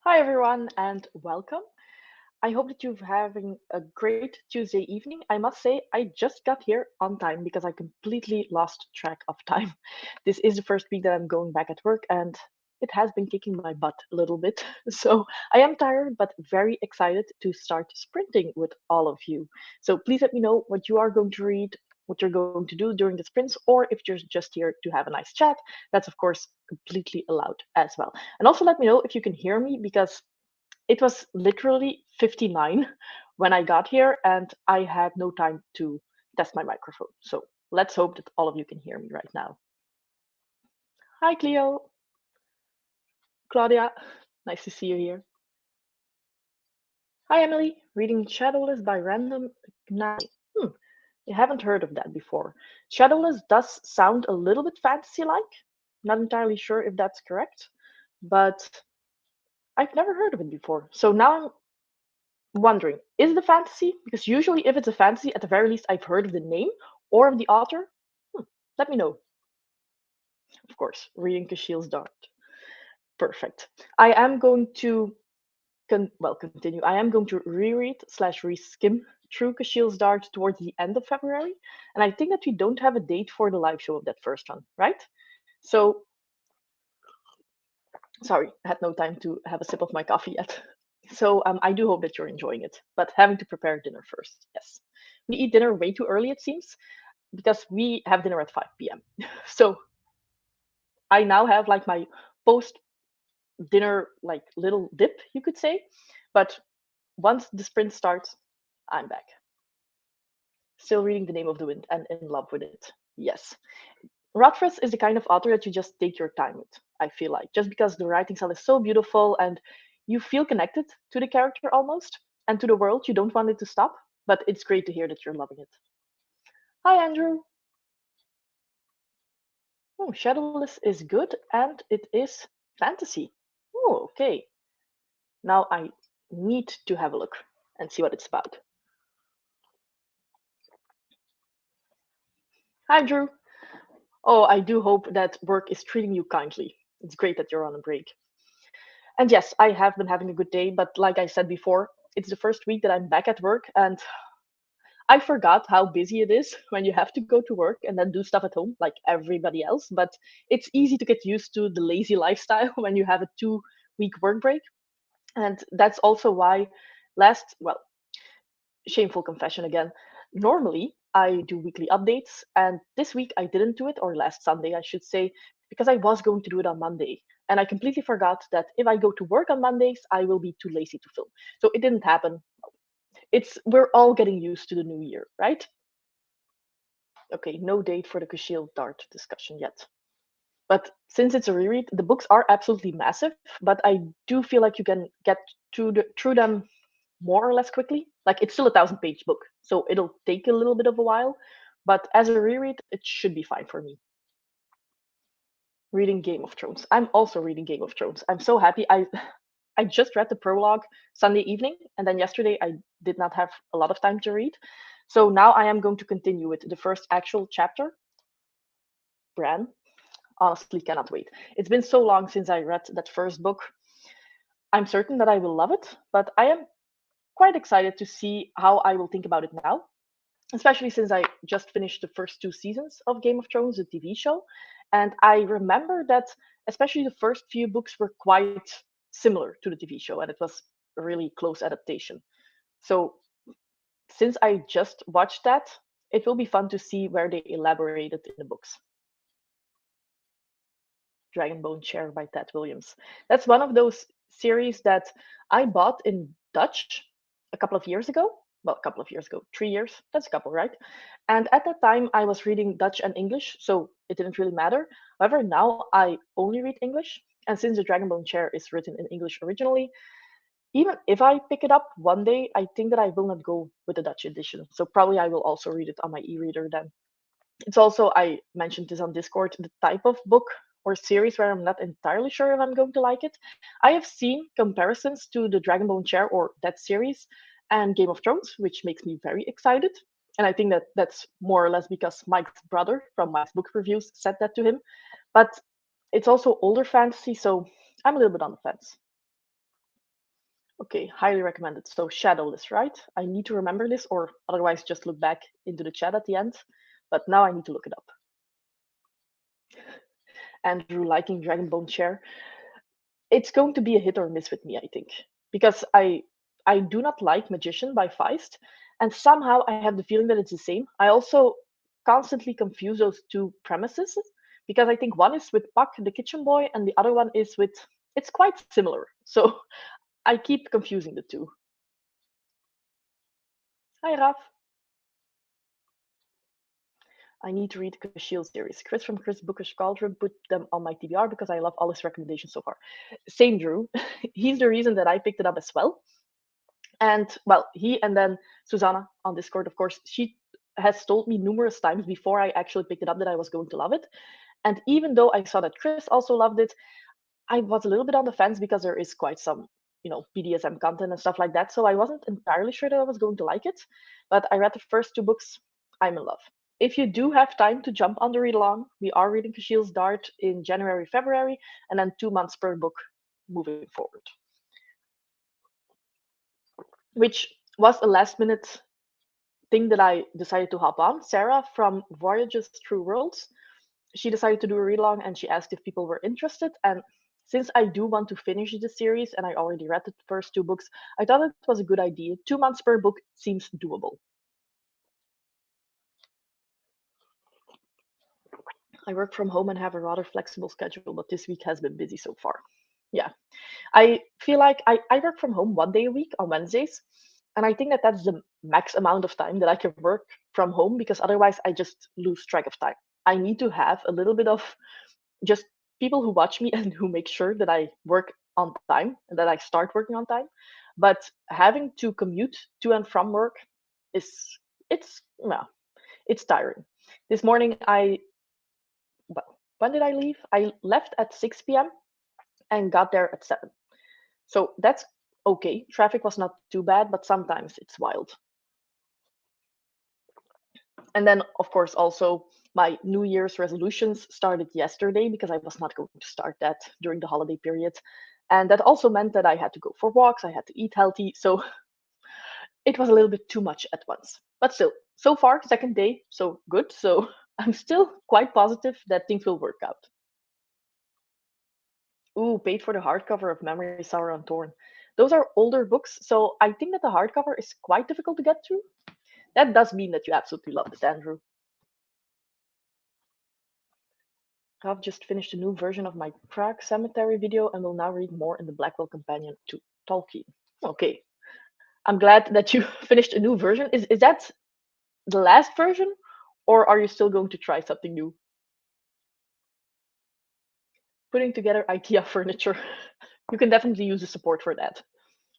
Hi, everyone, and welcome. I hope that you're having a great Tuesday evening. I must say, I just got here on time because I completely lost track of time. This is the first week that I'm going back at work, and it has been kicking my butt a little bit. So I am tired, but very excited to start sprinting with all of you. So please let me know what you are going to read, what you're going to do during the sprints, or if you're just here to have a nice chat. That's, of course, completely allowed as well. And also let me know if you can hear me because it was literally 59 when I got here, and I had no time to test my microphone. So let's hope that all of you can hear me right now. Hi, Cleo, Claudia. Nice to see you here. Hi, Emily. Reading Shadowless by Random Ignite. I haven't heard of that before. Shadowless does sound a little bit fantasy like. Not entirely sure if that's correct, but I've never heard of it before. So now I'm wondering, is it a fantasy? Because usually, if it's a fantasy, at the very least, I've heard of the name or of the author. Hmm, let me know. Of course, reading Kashiel's Dart. Perfect. I am going to continue. I am going to reread slash reskim through Kashiel's Dart towards the end of February, and I think that we don't have a date for the live show of that first one, right? So, sorry, I had no time to have a sip of my coffee yet. So I do hope that you're enjoying it, but having to prepare dinner first. Yes, we eat dinner way too early, it seems, because we have dinner at 5 p.m. So I now have like my post dinner like little dip, you could say. But once the sprint starts, I'm back. Still reading The Name of the Wind and in love with it. Yes. Rothfuss is the kind of author that you just take your time with, I feel like, just because the writing style is so beautiful and you feel connected to the character almost and to the world. You don't want it to stop, but it's great to hear that you're loving it. Hi, Andrew. Oh, Shadowless is good and it is fantasy. Oh, okay. Now I need to have a look and see what it's about. Hi, Drew. Oh, I do hope that work is treating you kindly. It's great that you're on a break. And yes, I have been having a good day, but like I said before, it's the first week that I'm back at work, and I forgot how busy it is when you have to go to work and then do stuff at home like everybody else. But it's easy to get used to the lazy lifestyle when you have a 2 week work break. And that's also why well, shameful confession again. Normally, I do weekly updates, and this week I didn't do it, or last Sunday, I should say, because I was going to do it on Monday. And I completely forgot that if I go to work on Mondays, I will be too lazy to film. So it didn't happen. We're all getting used to the new year, right? Okay, no date for the Kushiel Dart discussion yet. But since it's a reread, the books are absolutely massive, but I do feel like you can get through them more or less quickly. Like it's still a 1,000 page book, so it'll take a little bit of a while. But as a reread, it should be fine for me. Reading Game of Thrones. I'm also reading Game of Thrones. I'm so happy. I just read the prologue Sunday evening, and then yesterday I did not have a lot of time to read. So now I am going to continue with the first actual chapter. Bran. Honestly, cannot wait. It's been so long since I read that first book. I'm certain that I will love it, but I am quite excited to see how I will think about it now, especially since I just finished the first 2 seasons of Game of Thrones, the TV show. And I remember that especially the first few books were quite similar to the TV show, and it was a really close adaptation. So since I just watched that, it will be fun to see where they elaborated in the books. Dragonbone Chair by Ted Williams. That's one of those series that I bought in Dutch a couple of years ago. Well, a couple of years ago, 3 years. That's a couple, right? And at that time, I was reading Dutch and English, so it didn't really matter. However, now I only read English. And since the Dragonbone Chair is written in English originally, even if I pick it up one day, I think that I will not go with the Dutch edition. So probably I will also read it on my e reader then. It's also, I mentioned this on Discord, the type of book or series where I'm not entirely sure if I'm going to like it. I have seen comparisons to the Dragonbone Chair or that series and Game of Thrones, which makes me very excited. And I think that that's more or less because Mike's brother from Mike's Book Reviews said that to him. But it's also older fantasy, so I'm a little bit on the fence. Okay, highly recommended. So Shadowless, right? I need to remember this, or otherwise just look back into the chat at the end. But now I need to look it up. Andrew liking Dragonbone Chair. It's going to be a hit or miss with me, I think, because I do not like Magician by Feist, and somehow I have the feeling that it's the same. I also constantly confuse those two premises because I think one is with Puck the kitchen boy, and the other one is with it's quite similar. So I keep confusing the two. Hi Raf. I need to read the Shield series. Chris from Chris Booker's Cauldron put them on my TBR because I love all his recommendations so far. Same Drew. He's the reason that I picked it up as well. And well, he and then Susanna on Discord, of course, she has told me numerous times before I actually picked it up that I was going to love it. And even though I saw that Chris also loved it, I was a little bit on the fence because there is quite some, BDSM content and stuff like that. So I wasn't entirely sure that I was going to like it. But I read the first two books. I'm in love. If you do have time to jump on the read along, we are reading Kashil's Dart in January, February, and then 2 months per book moving forward. Which was a last minute thing that I decided to hop on. Sarah from Voyages Through Worlds, she decided to do a read along and she asked if people were interested. And since I do want to finish the series and I already read the first two books, I thought it was a good idea. 2 months per book seems doable. I work from home and have a rather flexible schedule, but this week has been busy so far. Yeah, I feel like I work from home 1 day a week on Wednesdays. And I think that that's the max amount of time that I can work from home because otherwise I just lose track of time. I need to have a little bit of just people who watch me and who make sure that I work on time and that I start working on time. But having to commute to and from work is it's yeah, it's tiring. This morning well, when did I leave? I left at 6 p.m. and got there at 7. So that's okay. Traffic was not too bad, but sometimes it's wild. And then, of course, also my New Year's resolutions started yesterday because I was not going to start that during the holiday period. And that also meant that I had to go for walks, I had to eat healthy. So it was a little bit too much at once. But still, so far, second day, so good. So I'm still quite positive that things will work out. Ooh, paid for the hardcover of Memory Sour Untorn. Those are older books, so I think that the hardcover is quite difficult to get through. That does mean that you absolutely love it, Andrew. I've just finished a new version of my Prague Cemetery video and will now read more in the Blackwell Companion to Tolkien. Okay, I'm glad that you finished a new version. Is that the last version, or are you still going to try something new? Putting together IKEA furniture. You can definitely use the support for that.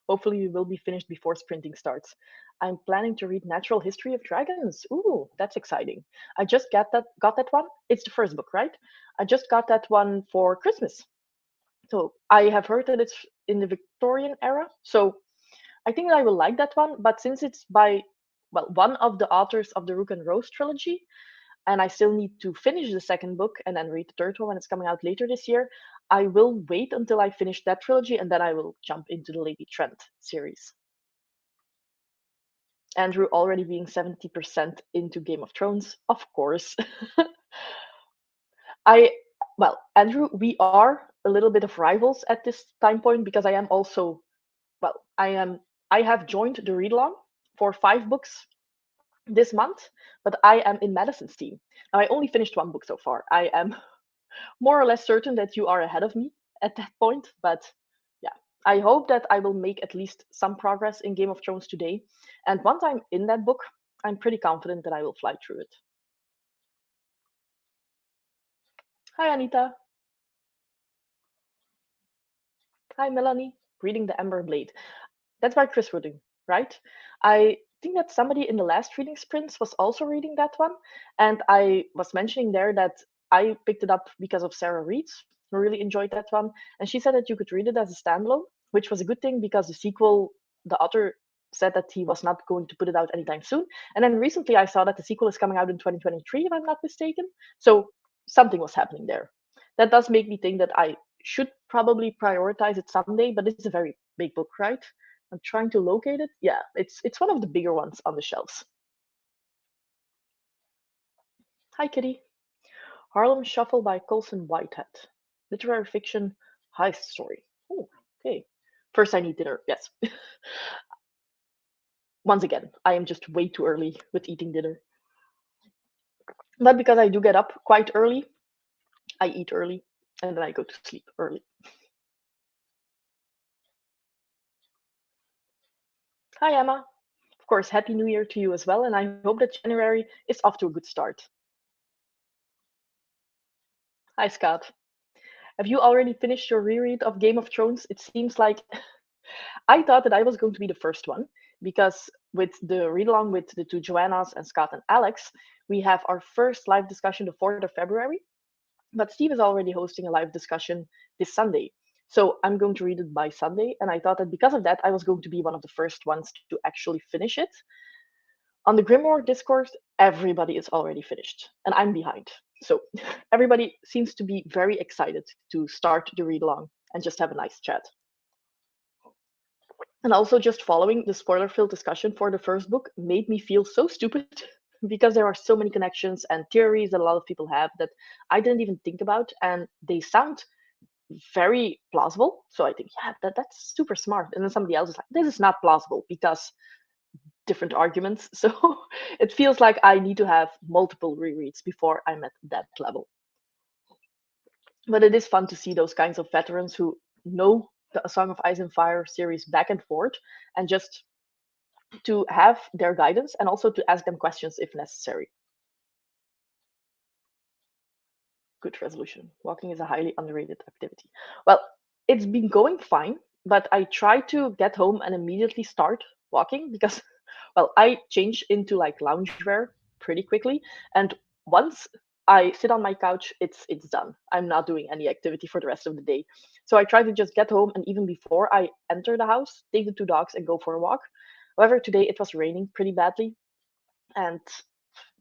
Hopefully, you will be finished before sprinting starts. I'm planning to read Natural History of Dragons. Ooh, that's exciting. I just got that one. It's the first book, right? I just got that one for Christmas. So I have heard that it's in the Victorian era. So I think that I will like that one. But since it's by one of the authors of the Rook and Rose trilogy, and I still need to finish the second book and then read the third one when it's coming out later this year, I will wait until I finish that trilogy and then I will jump into the Lady Trent series. Andrew already being 70% into Game of Thrones, of course. I Andrew, we are a little bit of rivals at this time point because I am also I have joined the read along for 5 books this month, but I am in Madison's team. Now I only finished 1 book so far. I am more or less certain that you are ahead of me at that point, but yeah, I hope that I will make at least some progress in Game of Thrones today. And once I'm in that book, I'm pretty confident that I will fly through it. Hi, Anita. Hi, Melanie. Reading The Ember Blade. That's by Chris Wooding, right? I think that somebody in the last reading sprints was also reading that one. And I was mentioning there that I picked it up because of Sarah Reeds, who really enjoyed that one. And she said that you could read it as a standalone, which was a good thing because the sequel, the author said that he was not going to put it out anytime soon. And then recently I saw that the sequel is coming out in 2023, if I'm not mistaken. So something was happening there. That does make me think that I should probably prioritize it someday, but it's a very big book, right? I'm trying to locate it. Yeah, it's one of the bigger ones on the shelves. Hi, Kitty. Harlem Shuffle by Colson Whitehead. Literary fiction heist story. Oh, okay. First, I need dinner. Yes. Once again, I am just way too early with eating dinner. But because I do get up quite early, I eat early and then I go to sleep early. Hi, Emma. Of course, Happy New Year to you as well. And I hope that January is off to a good start. Hi, Scott. Have you already finished your reread of Game of Thrones? It seems like I thought that I was going to be the first one because with the read along with the two Joannas and Scott and Alex, we have our first live discussion the 4th of February. But Steve is already hosting a live discussion this Sunday. So I'm going to read it by Sunday. And I thought that because of that, I was going to be one of the first ones to actually finish it. On the Grimoire Discord, everybody is already finished, and I'm behind. So everybody seems to be very excited to start the read along and just have a nice chat. And also, just following the spoiler filled discussion for the first book made me feel so stupid because there are so many connections and theories that a lot of people have that I didn't even think about, and they sound very plausible. So I think, yeah, that's super smart. And then somebody else is like, this is not plausible because different arguments. So it feels like I need to have multiple rereads before I'm at that level. But it is fun to see those kinds of veterans who know the A Song of Ice and Fire series back and forth and just to have their guidance and also to ask them questions if necessary. Good resolution. Walking is a highly underrated activity. Well, it's been going fine, but I try to get home and immediately start walking because, well, I change into like loungewear pretty quickly. And once I sit on my couch, it's done. I'm not doing any activity for the rest of the day. So I try to just get home and even before I enter the house, take the two dogs and go for a walk. However, today it was raining pretty badly, and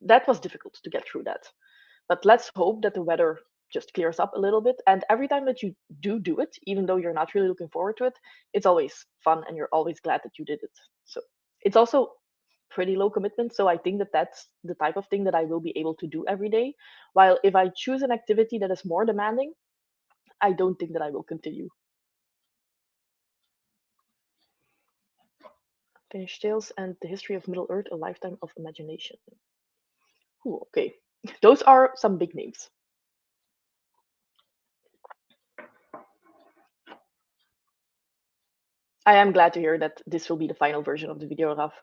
that was difficult to get through that. But let's hope that the weather just clears up a little bit. And every time that you do it, even though you're not really looking forward to it, it's always fun and you're always glad that you did it. So it's also pretty low commitment. So I think that that's the type of thing that I will be able to do every day. While if I choose an activity that is more demanding, I don't think that I will continue. Finish Tales and The History of Middle Earth, A Lifetime of Imagination. Ooh, okay. Those are some big names. I am glad to hear that this will be the final version of the video, Raf.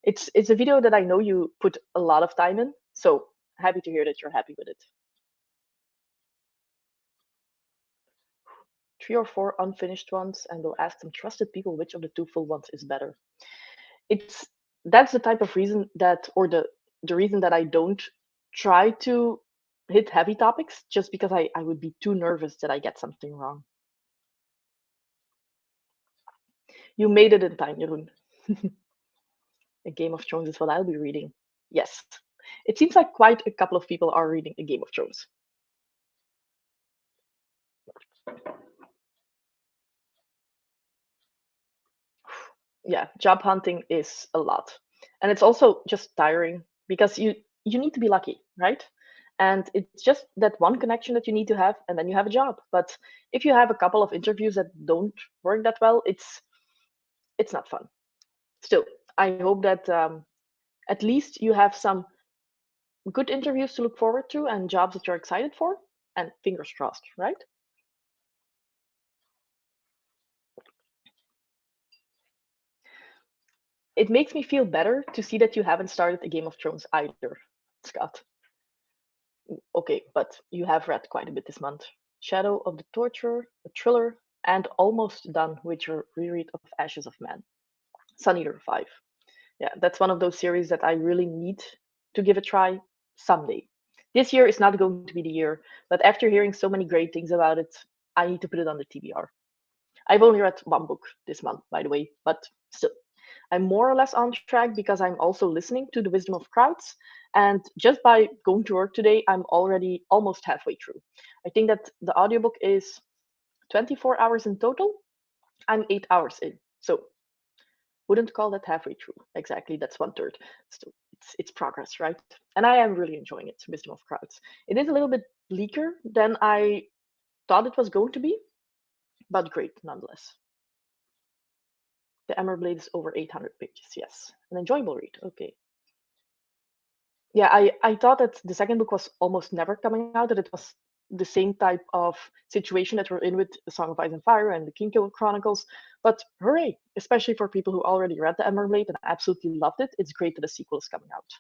It's a video that I know you put a lot of time in, so happy to hear that you're happy with it. 3 or 4 unfinished ones, and we'll ask some trusted people which of the two full ones is better. It's that's the type of reason that, or the reason that I don't try to hit heavy topics, just because I would be too nervous that I get something wrong. You made it in time, Jeroen. A Game of Thrones is what I'll be reading. Yes. It seems like quite a couple of people are reading A Game of Thrones. Yeah, job hunting is a lot. And it's also just tiring because you need to be lucky, right? And it's just that one connection that you need to have and then you have a job. But if you have a couple of interviews that don't work that well, it's not fun. Still, I hope that at least you have some good interviews to look forward to and jobs that you're excited for, and fingers crossed, right? It makes me feel better to see that you haven't started a Game of Thrones either, Scott. Okay, but you have read quite a bit this month. Shadow of the Torturer, a thriller, and almost done with your reread of Ashes of Man. Sun Eater 5. Yeah, that's one of those series that I really need to give a try someday. This year is not going to be the year, but after hearing so many great things about it, I need to put it on the TBR. I've only read one book this month, by the way, but still, I'm more or less on track because I'm also listening to The Wisdom of Crowds. And just by going to work today, I'm already almost halfway through. I think that the audiobook is 24 hours in total. I'm 8 hours in. So Wouldn't call that halfway through. Exactly, that's one third. Still, it's progress, right? And I am really enjoying it. Wisdom of Crowds. It is a little bit bleaker than I thought it was going to be, but great nonetheless. The Ember Blade is over 800 pages. Yes, an enjoyable read. Okay. Yeah, I thought that the second book was almost never coming out. That it was the same type of situation that we're in with The Song of Ice and Fire and the Kingkill Chronicles. But hooray! Especially for people who already read the Ember Blade and absolutely loved it. It's great that a sequel is coming out.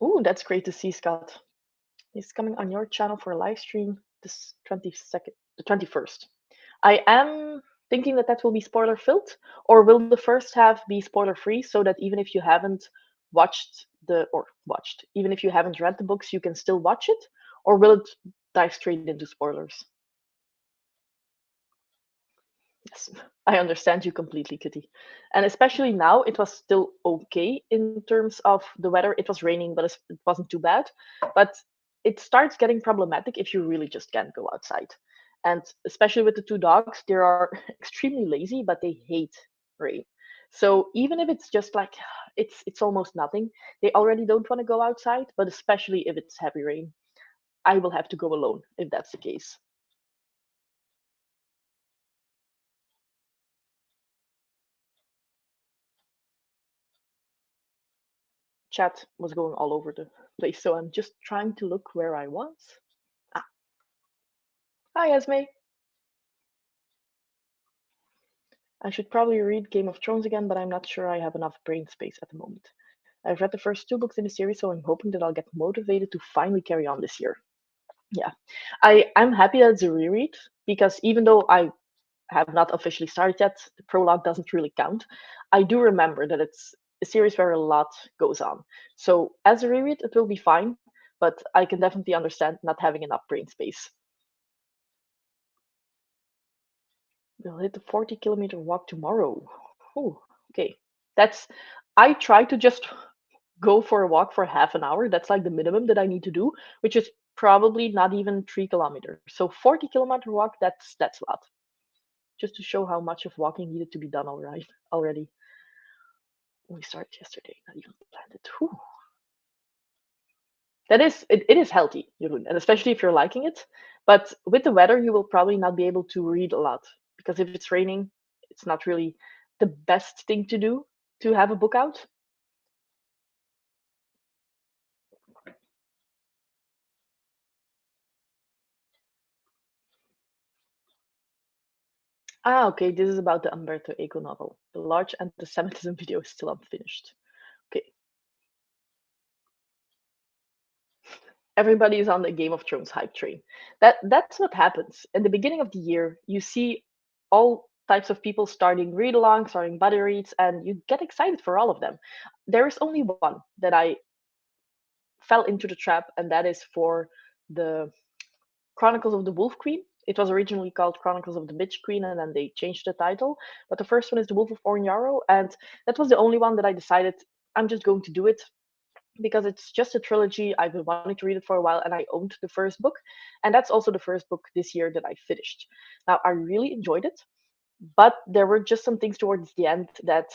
Ooh, that's great to see, Scott. He's coming on your channel for a live stream this 22nd, the 21st. I am thinking that that will be spoiler filled, or will the first half be spoiler free so that even if you haven't even if you haven't read the books, you can still watch it, or will it dive straight into spoilers? Yes, I understand you completely, Kitty. And especially now, it was still okay in terms of the weather. It was raining, but it wasn't too bad. But it starts getting problematic if you really just can't go outside. And especially with the two dogs, they are extremely lazy, but they hate rain. So even if it's just like it's almost nothing, they already don't want to go outside. But especially if it's heavy rain, I will have to go alone if that's the case. Chat was going all over the place, so I'm just trying to look where I was. Ah, hi Esme. I should probably read Game of Thrones again, but I'm not sure I have enough brain space at the moment. I've read the first two books in the series, so I'm hoping that I'll get motivated to finally carry on this year. Yeah, I'm happy that it's a reread because even though I have not officially started yet, the prologue doesn't really count. I do remember that it's a series where a lot goes on. So as a reread, it will be fine, but I can definitely understand not having enough brain space. We'll hit the 40-kilometer walk tomorrow. Oh, okay. That's I try to just go for a walk for half an hour. That's like the minimum that I need to do, which is probably not even 3 kilometers. So 40-kilometer walk, that's a lot. Just to show how much of walking needed to be done already. We started yesterday, not even planned it. Whew. It is healthy, Jeroen, and especially if you're liking it. But with the weather, you will probably not be able to read a lot because if it's raining, it's not really the best thing to do to have a book out. Ah, okay, this is about the Umberto Eco novel. The large anti-Semitism video is still unfinished. Okay, everybody is on the Game of Thrones hype train. That's what happens. In the beginning of the year, you see all types of people starting read along, starting buddy reads, and you get excited for all of them. There is only one that I fell into the trap, and that is for the Chronicles of the Wolf Queen. It was originally called Chronicles of the Bitch Queen, and then they changed the title. But the first one is The Wolf of Ornyaro, and that was the only one that I decided I'm just going to do it because it's just a trilogy. I've been wanting to read it for a while, and I owned the first book, and that's also the first book this year that I finished. Now, I really enjoyed it, but there were just some things towards the end that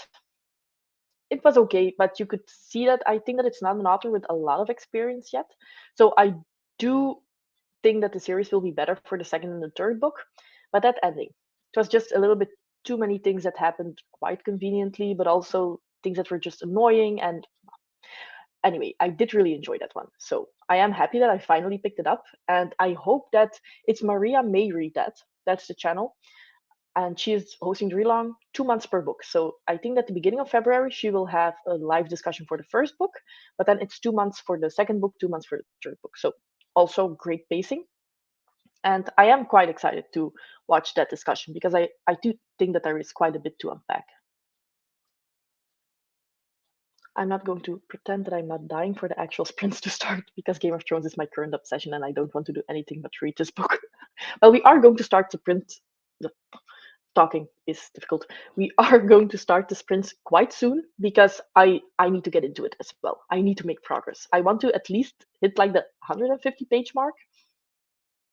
it was okay, but you could see that I think that it's not an author with a lot of experience yet. So I do think that the series will be better for the second and the third book. But that ending, it was just a little bit too many things that happened quite conveniently, but also things that were just annoying. And anyway, I did really enjoy that one. So I am happy that I finally picked it up. And I hope that it's Maria May Read That. That's the channel. And she is hosting the Relong 2 months per book. So I think at the beginning of February, she will have a live discussion for the first book, but then it's 2 months for the second book, 2 months for the third book. So also great pacing. And I am quite excited to watch that discussion because I do think that there is quite a bit to unpack. I'm not going to pretend that I'm not dying for the actual sprints to start because Game of Thrones is my current obsession and I don't want to do anything but read this book. Well, we are going to start the print. The talking is difficult. We are going to start the sprints quite soon because I need to get into it as well. I need to make progress. I want to at least hit like the 150 page mark.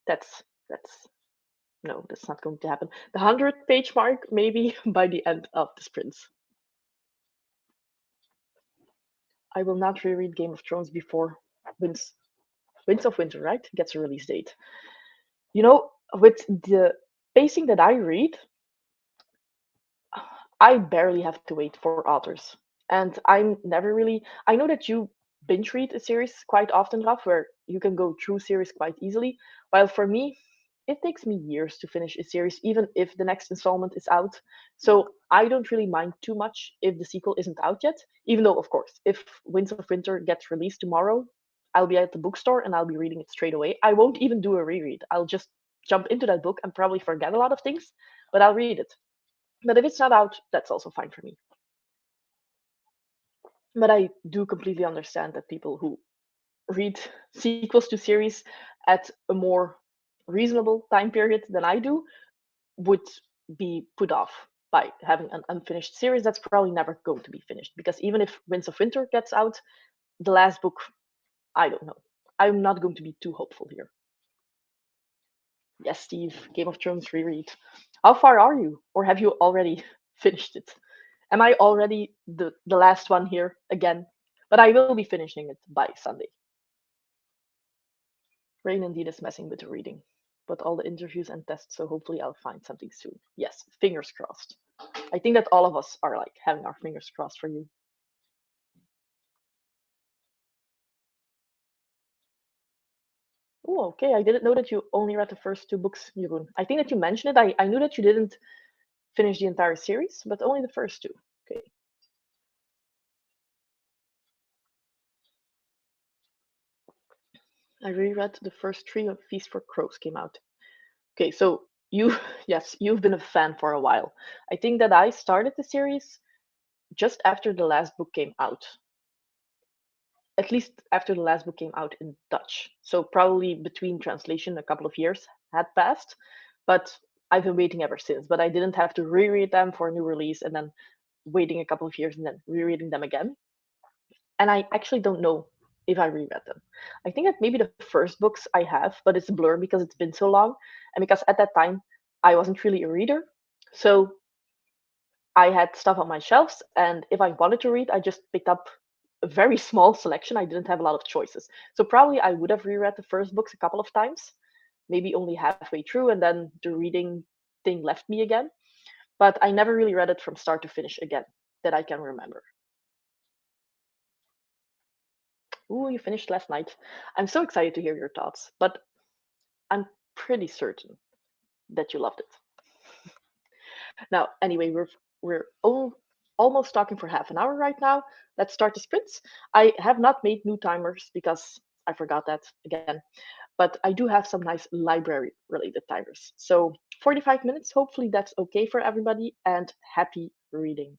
That's No, that's not going to happen. The 100-page mark, maybe by the end of the sprints. I will not reread Game of Thrones before Winds, Winds of Winter, right? Gets a release date. With the pacing that I read, I barely have to wait for authors. And I'm never really. I know that you binge read a series quite often, Raf, where you can go through series quite easily. While for me, it takes me years to finish a series, even if the next installment is out. So I don't really mind too much if the sequel isn't out yet. Even though, of course, if Winds of Winter gets released tomorrow, I'll be at the bookstore and I'll be reading it straight away. I won't even do a reread. I'll just jump into that book and probably forget a lot of things, but I'll read it. But if it's not out, that's also fine for me. But I do completely understand that people who read sequels to series at a more reasonable time period than I do would be put off by having an unfinished series that's probably never going to be finished. Because even if Winds of Winter gets out, the last book, I don't know. I'm not going to be too hopeful here. Yes, Steve, Game of Thrones reread. How far are you? Or have you already finished it? Am I already the last one here again? But I will be finishing it by Sunday. Rain indeed is messing with the reading, but all the interviews and tests, so hopefully I'll find something soon. Yes, fingers crossed. I think that all of us are like having our fingers crossed for you. Oh, okay. I didn't know that you only read the first two books, Jeroen. I think that you mentioned it. I knew that you didn't finish the entire series, but only the first two. Okay. I reread the first three when Feast for Crows came out. Okay, so you, yes, you've been a fan for a while. I think that I started the series just after the last book came out. At least after the last book came out in Dutch. So probably between translation, a couple of years had passed, but I've been waiting ever since. But I didn't have to reread them for a new release and then waiting a couple of years and then rereading them again. And I actually don't know if I reread them. I think that maybe the first books I have, but it's a blur because it's been so long and because at that time I wasn't really a reader. So I had stuff on my shelves, and if I wanted to read, I just picked up a very small selection. I didn't have a lot of choices. So probably I would have reread the first books a couple of times, maybe only halfway through, and then the reading thing left me again. But I never really read it from start to finish again that I can remember. Ooh, you finished last night. I'm so excited to hear your thoughts, but I'm pretty certain that you loved it. Now, anyway, we're almost talking for half an hour right now. Let's start the sprints. I have not made new timers because I forgot that again, but I do have some nice library related timers. So 45 minutes, hopefully that's okay for everybody, and happy reading.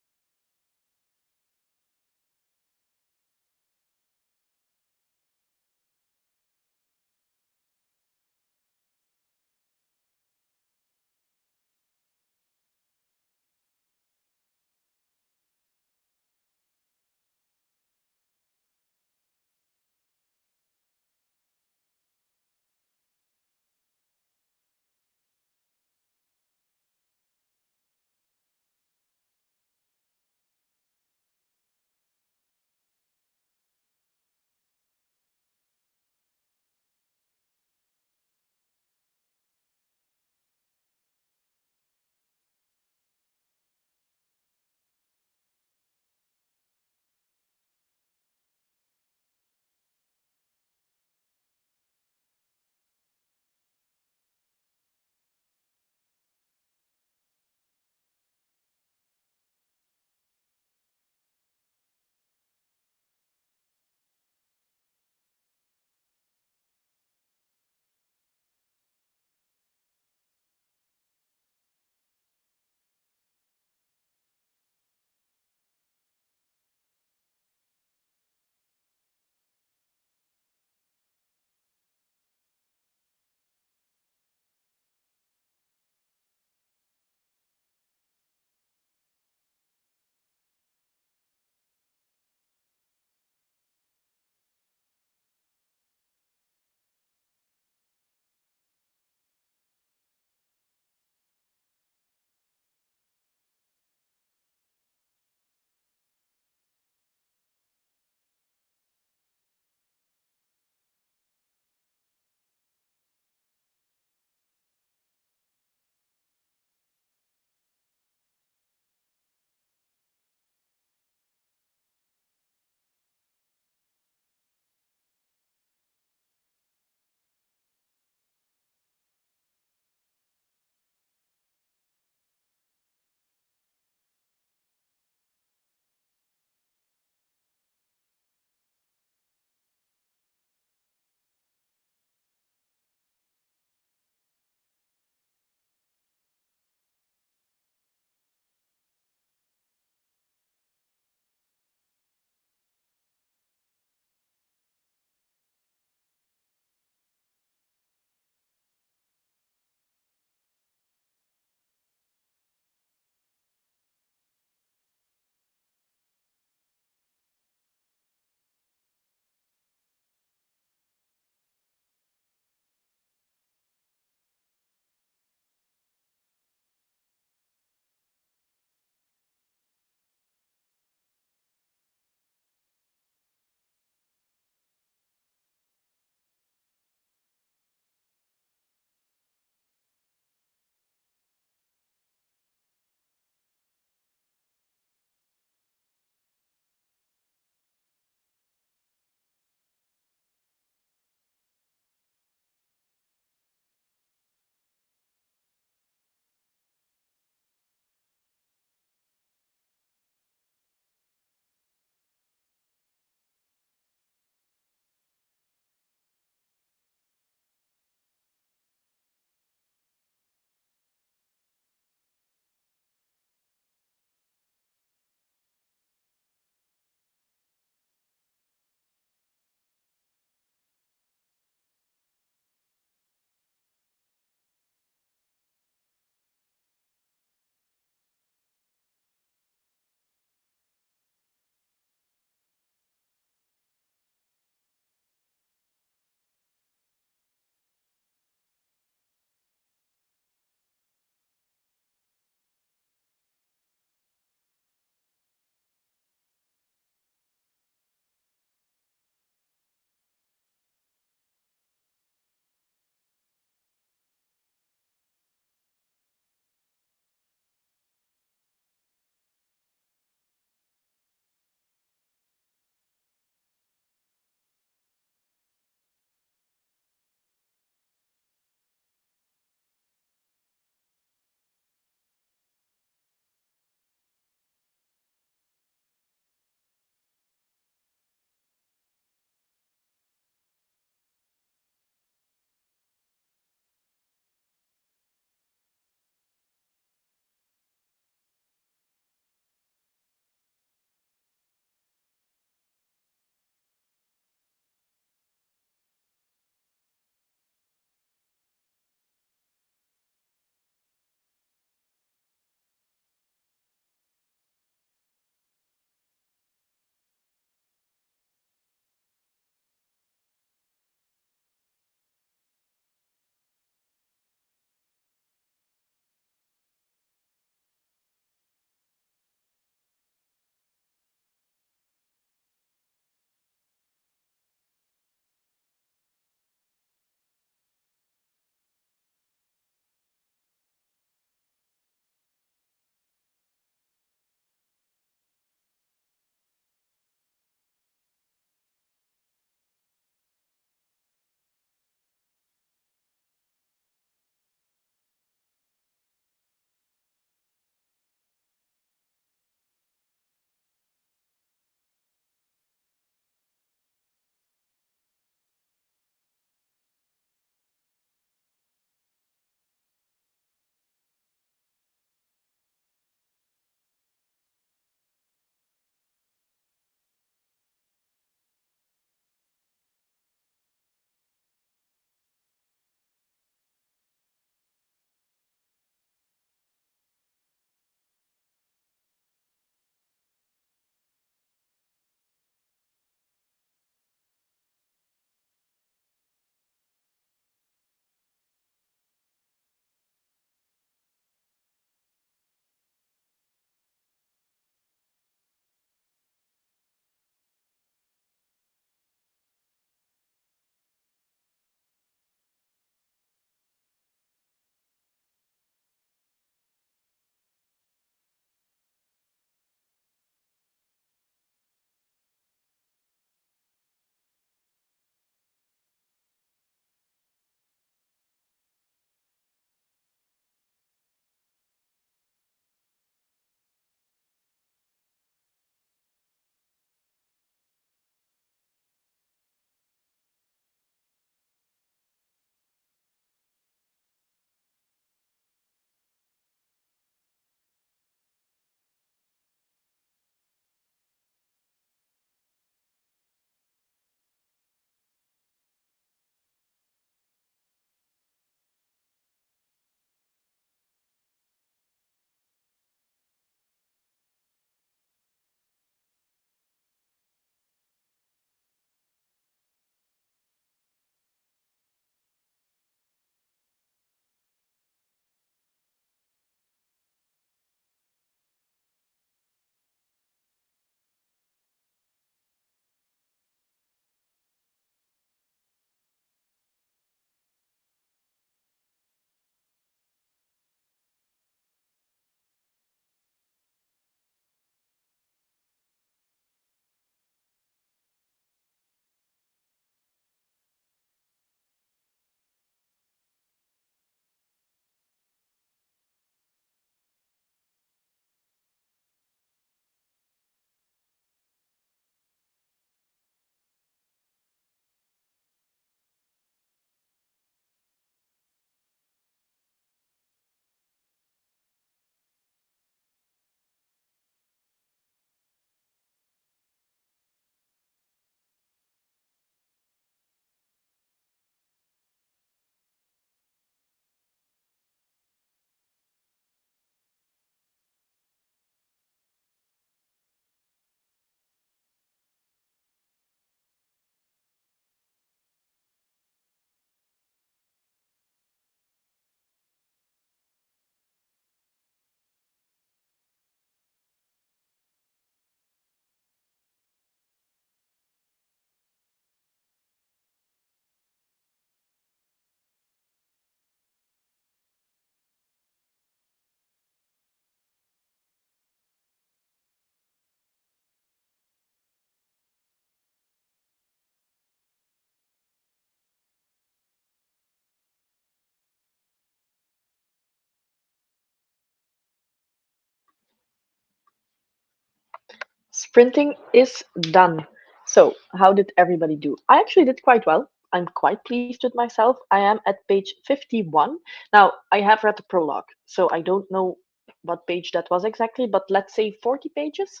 Printing is done. So, how did everybody do? I actually did quite well. I'm quite pleased with myself. I am at page 51. Now, I have read the prologue, so I don't know what page that was exactly, but let's say 40 pages,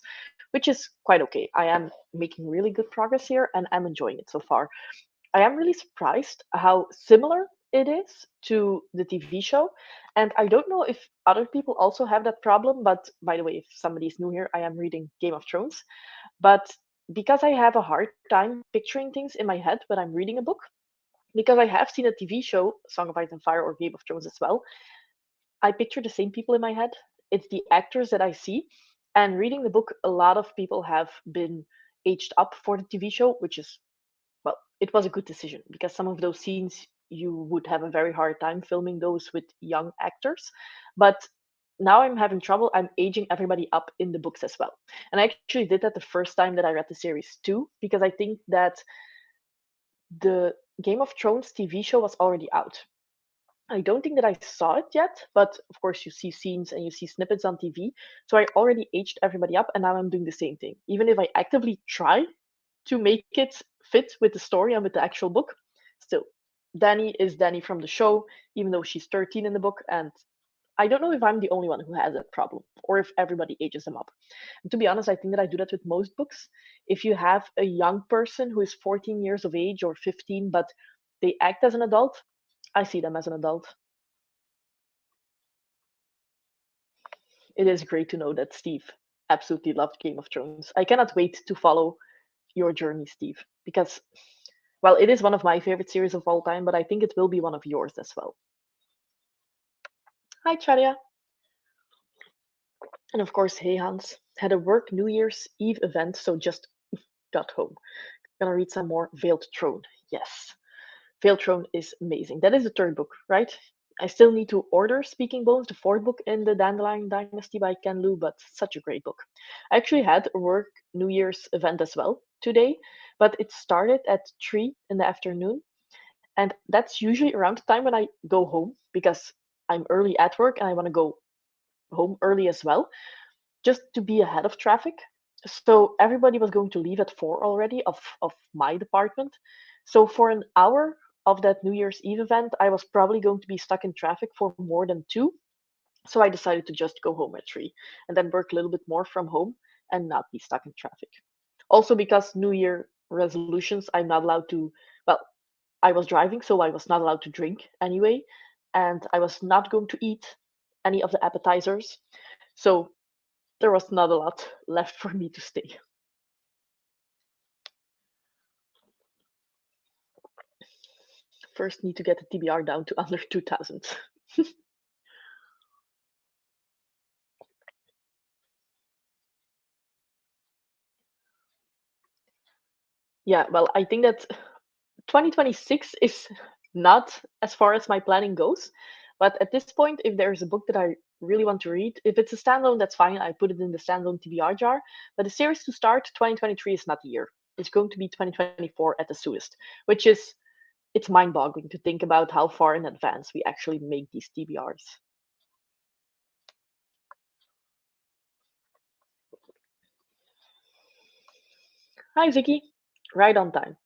which is quite okay. I am making really good progress here and I'm enjoying it so far. I am really surprised how similar it is to the TV show. And I don't know if other people also have that problem, but by the way, if somebody is new here, I am reading Game of Thrones. But because I have a hard time picturing things in my head when I'm reading a book, because I have seen a TV show, Song of Ice and Fire or Game of Thrones as well, I picture the same people in my head. It's the actors that I see. And reading the book, a lot of people have been aged up for the TV show, which is, well, it was a good decision because some of those scenes you would have a very hard time filming those with young actors. But now I'm having trouble. I'm aging everybody up in the books as well. And I actually did that the first time that I read the series too, because I think that the Game of Thrones TV show was already out. I don't think that I saw it yet, but of course you see scenes and you see snippets on TV. So I already aged everybody up and now I'm doing the same thing. Even if I actively try to make it fit with the story and with the actual book, still, Danny is Danny from the show, even though she's 13 in the book. And I don't know if I'm the only one who has that problem or if everybody ages them up. And to be honest, I think that I do that with most books. If you have a young person who is 14 years of age or 15, but they act as an adult, I see them as an adult. It is great to know that Steve absolutely loved Game of Thrones. I cannot wait to follow your journey, Steve, because, well, it is one of my favorite series of all time, but I think it will be one of yours as well. Hi, Charya. And of course, hey, Hans. Had a work New Year's Eve event, so just got home. Gonna read some more Veiled Throne. Yes, Veiled Throne is amazing. That is the third book, right? I still need to order Speaking Bones, the fourth book in the Dandelion Dynasty by Ken Liu, but such a great book. I actually had a work New Year's event as well today, but it started at 3 in the afternoon. And that's usually around the time when I go home because I'm early at work and I want to go home early as well, just to be ahead of traffic. So everybody was going to leave at 4 already of my department. So for an hour of that New Year's Eve event, I was probably going to be stuck in traffic for more than 2. So I decided to just go home at 3 and then work a little bit more from home and not be stuck in traffic. Also, because New Year resolutions, I'm not allowed to, well, I was driving, so I was not allowed to drink anyway, and I was not going to eat any of the appetizers. So there was not a lot left for me to stay. First, need to get the TBR down to under 2000. Yeah, well, I think that 2026 is not as far as my planning goes. But at this point, if there's a book that I really want to read, if it's a standalone, that's fine. I put it in the standalone TBR jar. But the series to start, 2023 is not the year. It's going to be 2024 at the soonest, which is, it's mind-boggling to think about how far in advance we actually make these TBRs. Hi, Vicky. Right on time.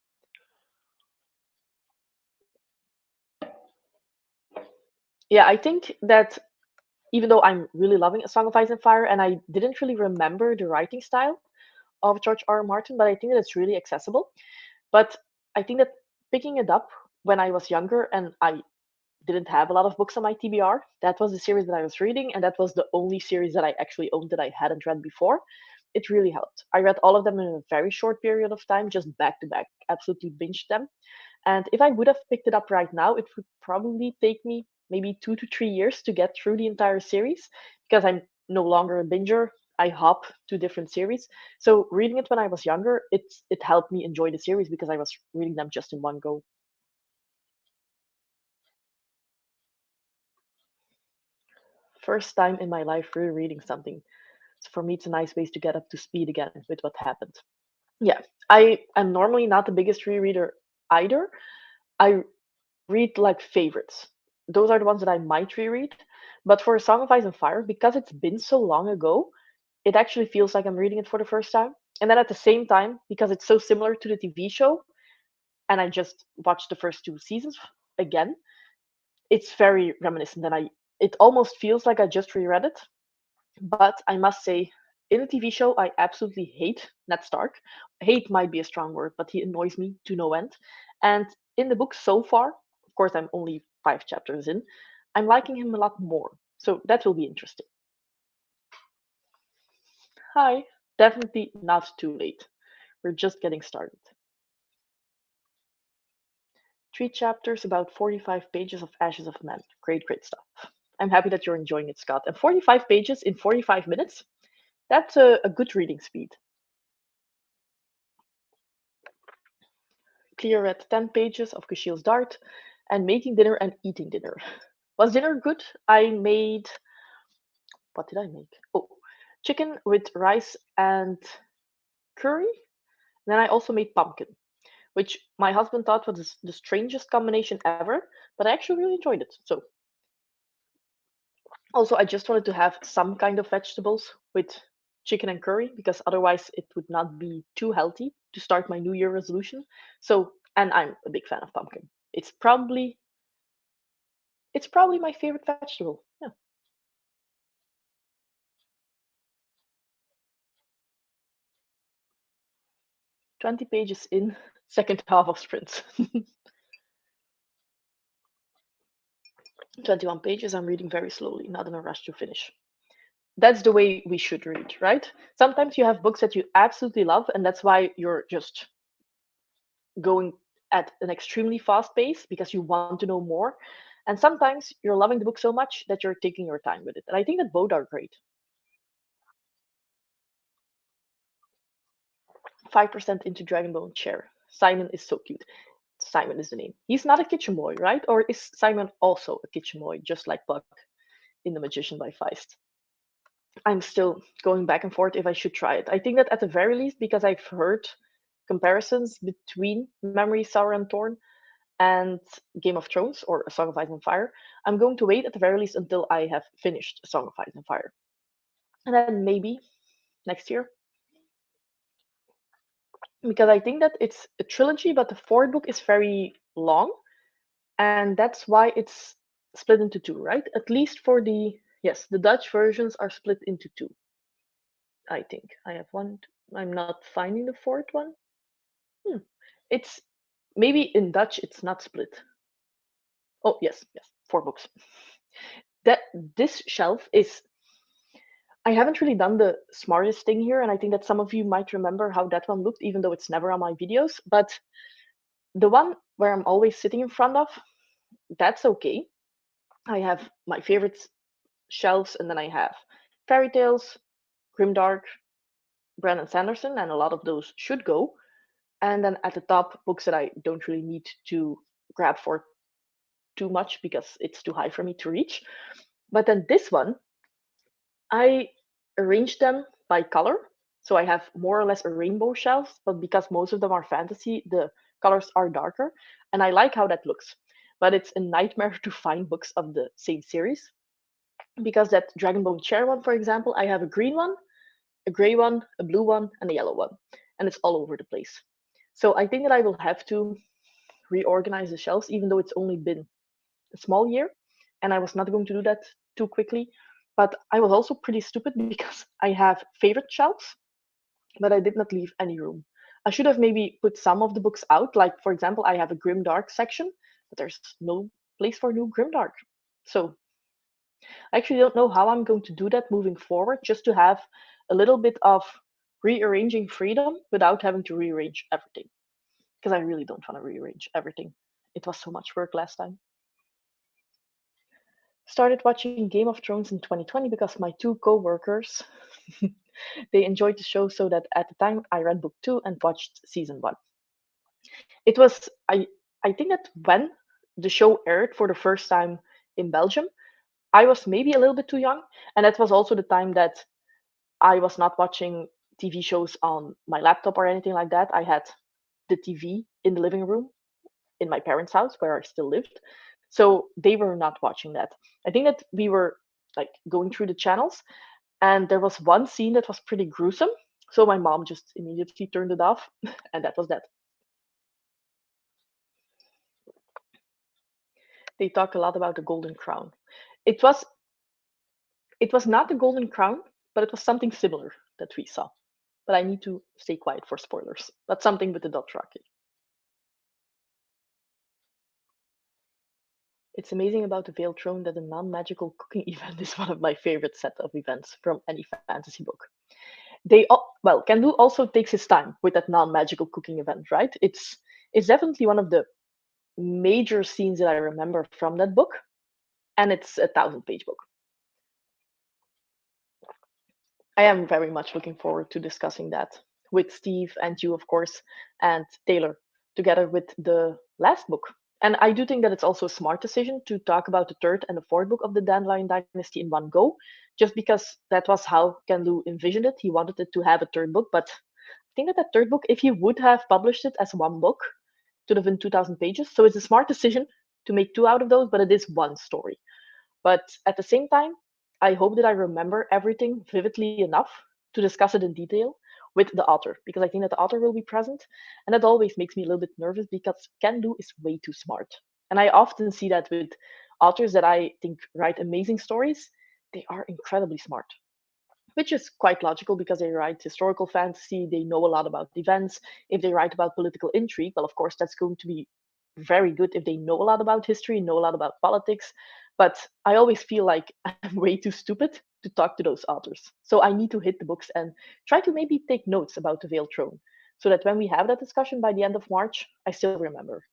Yeah, I think that even though I'm really loving A Song of Ice and Fire, and I didn't really remember the writing style of George R. R. Martin, but I think that it's really accessible. But I think that picking it up when I was younger and I didn't have a lot of books on my TBR, that was the series that I was reading, and that was the only series that I actually owned that I hadn't read before. It really helped. I read all of them in a very short period of time, just back to back, absolutely binged them. And if I would have picked it up right now, it would probably take me maybe 2 to 3 years to get through the entire series because I'm no longer a binger. I hop to different series. So reading it when I was younger, it helped me enjoy the series because I was reading them just in one go. First time in my life rereading something. So for me, it's a nice way to get up to speed again with what happened. Yeah, I am normally not the biggest rereader either. I read like favorites. Those are the ones that I might reread. But for A Song of Ice and Fire, because it's been so long ago, it actually feels like I'm reading it for the first time. And then at the same time, because it's so similar to the TV show, and I just watched the first two seasons again, it's very reminiscent. And it almost feels like I just reread it. But I must say, in the TV show, I absolutely hate Ned Stark. Hate might be a strong word, but he annoys me to no end. And in the book so far, of course, I'm only 5 chapters in, I'm liking him a lot more. So that will be interesting. Hi, definitely not too late. We're just getting started. 3 chapters, about 45 pages of Ashes of Men. Great, great stuff. I'm happy that you're enjoying it, Scott. And 45 pages in 45 minutes? That's a good reading speed. Clear read 10 pages of Kushiel's Dart and making dinner and eating dinner. Was dinner good? I made. What did I make? Oh, chicken with rice and curry. Then I also made pumpkin, which my husband thought was the strangest combination ever, but I actually really enjoyed it. So, also, I just wanted to have some kind of vegetables with chicken and curry because otherwise it would not be too healthy to start my New Year resolution. So, and I'm a big fan of pumpkin. It's probably my favorite vegetable. Yeah. 20 pages in, second half of sprints. 21 pages, I'm reading very slowly, not in a rush to finish. That's the way we should read, right? Sometimes you have books that you absolutely love, and that's why you're just going at an extremely fast pace because you want to know more. And sometimes you're loving the book so much that you're taking your time with it. And I think that both are great. 5% into Dragonbone Chair. Simon is so cute. Simon is the name. He's not a kitchen boy, right? Or is Simon also a kitchen boy, just like Puck in The Magician by Feist? I'm still going back and forth if I should try it. I think that at the very least, because I've heard comparisons between Memory, Sour and Thorn and Game of Thrones or A Song of Ice and Fire, I'm going to wait at the very least until I have finished A Song of Ice and Fire. And then maybe next year. Because I think that it's a trilogy, but the fourth book is very long. And that's why it's split into two, right? At least for yes, the Dutch versions are split into two. I think I have one. I'm not finding the fourth one. Hmm. It's maybe in Dutch it's not split. Oh yes, yes, 4 books. That this shelf is. I haven't really done the smartest thing here, and I think that some of you might remember how that one looked, even though it's never on my videos. But the one where I'm always sitting in front of, that's okay. I have my favorite shelves, and then I have fairy tales, grimdark, Brandon Sanderson, and a lot of those should go. And then at the top, books that I don't really need to grab for too much because it's too high for me to reach. But then this one, I arranged them by color. So I have more or less a rainbow shelf, but because most of them are fantasy, the colors are darker. And I like how that looks. But it's a nightmare to find books of the same series. Because that Dragonbone Chair one, for example, I have a green one, a gray one, a blue one, and a yellow one. And it's all over the place. So I think that I will have to reorganize the shelves, even though it's only been a small year. And I was not going to do that too quickly. But I was also pretty stupid because I have favorite shelves, but I did not leave any room. I should have maybe put some of the books out. Like, for example, I have a Grimdark section, but there's no place for new Grimdark. So I actually don't know how I'm going to do that moving forward, just to have a little bit of rearranging freedom without having to rearrange everything. Because I really don't want to rearrange everything. It was so much work last time. Started watching Game of Thrones in 2020 because my two co-workers they enjoyed the show, so that at the time I read book 2 and watched season 1. It was I think that when the show aired for the first time in Belgium, I was maybe a little bit too young, and that was also the time that I was not watching TV shows on my laptop or anything like that. I had the TV in the living room in my parents' house where I still lived. So they were not watching that. I think that we were like going through the channels, and there was one scene that was pretty gruesome. So my mom just immediately turned it off, and that was that. They talk a lot about the Golden Crown. It was it was not the Golden Crown, but it was something similar that we saw. But I need to stay quiet for spoilers. But something with the Dothraki. It's amazing about the Veiled Throne that a non-magical cooking event is one of my favorite set of events from any fantasy book. Well, Kendu also takes his time with that non-magical cooking event, right? It's definitely one of the major scenes that I remember from that book, and it's a 1,000-page book. I am very much looking forward to discussing that with Steve and you, of course, and Taylor, together with the last book. And I do think that it's also a smart decision to talk about the third and the fourth book of the Dandelion Dynasty in one go, just because that was how Ken Liu envisioned it. He wanted it to have a third book, but I think that that third book, if he would have published it as one book, it would have been 2,000 pages. So it's a smart decision to make two out of those, but it is one story. But at the same time, I hope that I remember everything vividly enough to discuss it in detail with the author, because I think that the author will be present. And that always makes me a little bit nervous because Ken Liu is way too smart. And I often see that with authors that I think write amazing stories, they are incredibly smart, which is quite logical because they write historical fantasy, they know a lot about events. If they write about political intrigue, well, of course, that's going to be very good if they know a lot about history, know a lot about politics. But I always feel like I'm way too stupid to talk to those authors. So I need to hit the books and try to maybe take notes about the Veiled Throne so that when we have that discussion by the end of March, I still remember.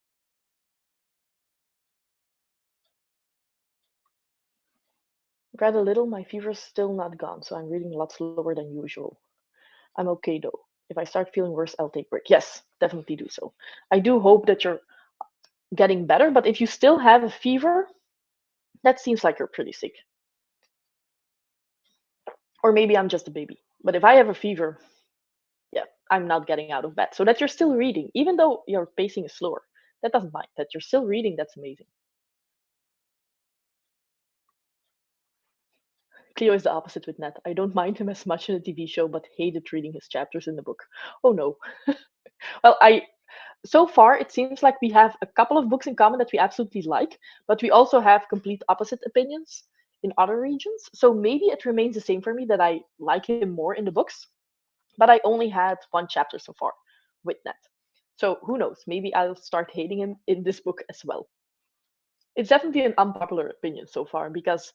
Read a little, my fever's still not gone, so I'm reading a lot slower than usual. I'm okay though. If I start feeling worse, I'll take a break. Yes, definitely do so. I do hope that you're getting better, but if you still have a fever, that seems like you're pretty sick. Or maybe I'm just a baby. But if I have a fever, yeah, I'm not getting out of bed. So that you're still reading, even though your pacing is slower, that doesn't mind. That you're still reading, that's amazing. Cleo is the opposite with Ned. I don't mind him as much in the TV show, but hated reading his chapters in the book. Oh no. Well, I so far it seems like we have a couple of books in common that we absolutely like, but we also have complete opposite opinions in other regions. So maybe it remains the same for me that I like him more in the books, but I only had one chapter so far with Ned. So who knows? Maybe I'll start hating him in this book as well. It's definitely an unpopular opinion so far because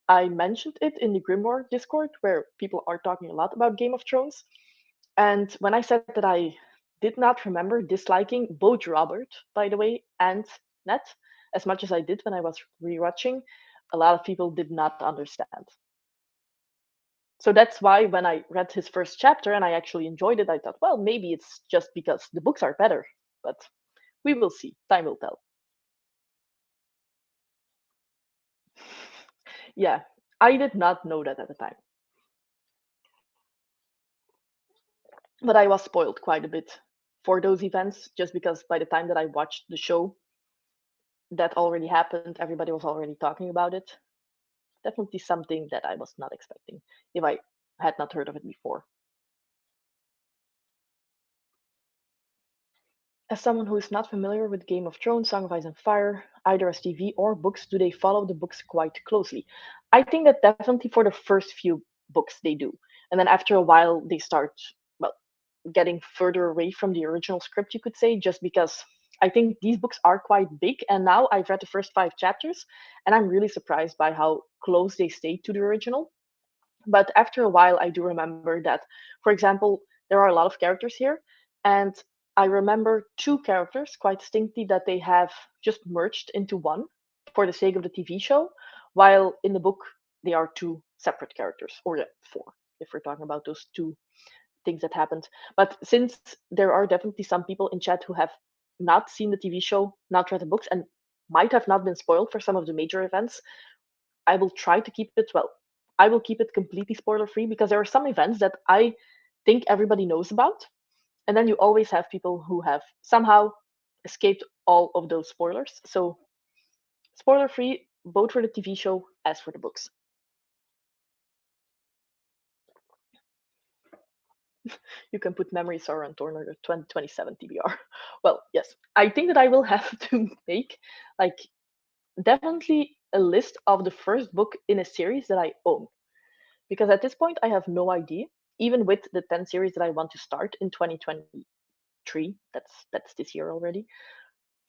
I mentioned it in the Grimoire Discord where people are talking a lot about Game of Thrones. And when I said that I did not remember disliking both Robert, by the way, and Ned as much as I did when I was rewatching, a lot of people did not understand. So that's why when I read his first chapter and I actually enjoyed it, I thought, well, maybe it's just because the books are better. But we will see. Time will tell. Yeah, I did not know that at the time. But I was spoiled quite a bit for those events just because by the time that I watched the show, that already happened. Everybody was already talking about it. Definitely something that I was not expecting if I had not heard of it before. As someone who is not familiar with Game of Thrones, Song of Ice and Fire, either as TV or books, do they follow the books quite closely? I think that definitely for the first few books they do. And then after a while they start, well, getting further away from the original script, you could say, just because I think these books are quite big. And now I've read the first 5 chapters and I'm really surprised by how close they stayed to the original. But after a while, I do remember that, for example, there are a lot of characters here, and I remember two characters quite distinctly that they have just merged into one for the sake of the TV show, while in the book they are two separate characters, or yeah, four, if we're talking about those two things that happened. But since there are definitely some people in chat who have not seen the TV show, not read the books, and might have not been spoiled for some of the major events, I will try to keep it well. I will keep it completely spoiler free because there are some events that I think everybody knows about, and then you always have people who have somehow escaped all of those spoilers. So spoiler free both for the TV show as for the books. You can put Memory Sauron Tornado 2027 TBR. Well, yes, I think that I will have to make like definitely a list of the first book in a series that I own. Because at this point, I have no idea, even with the 10 series that I want to start in 2023, that's this year already.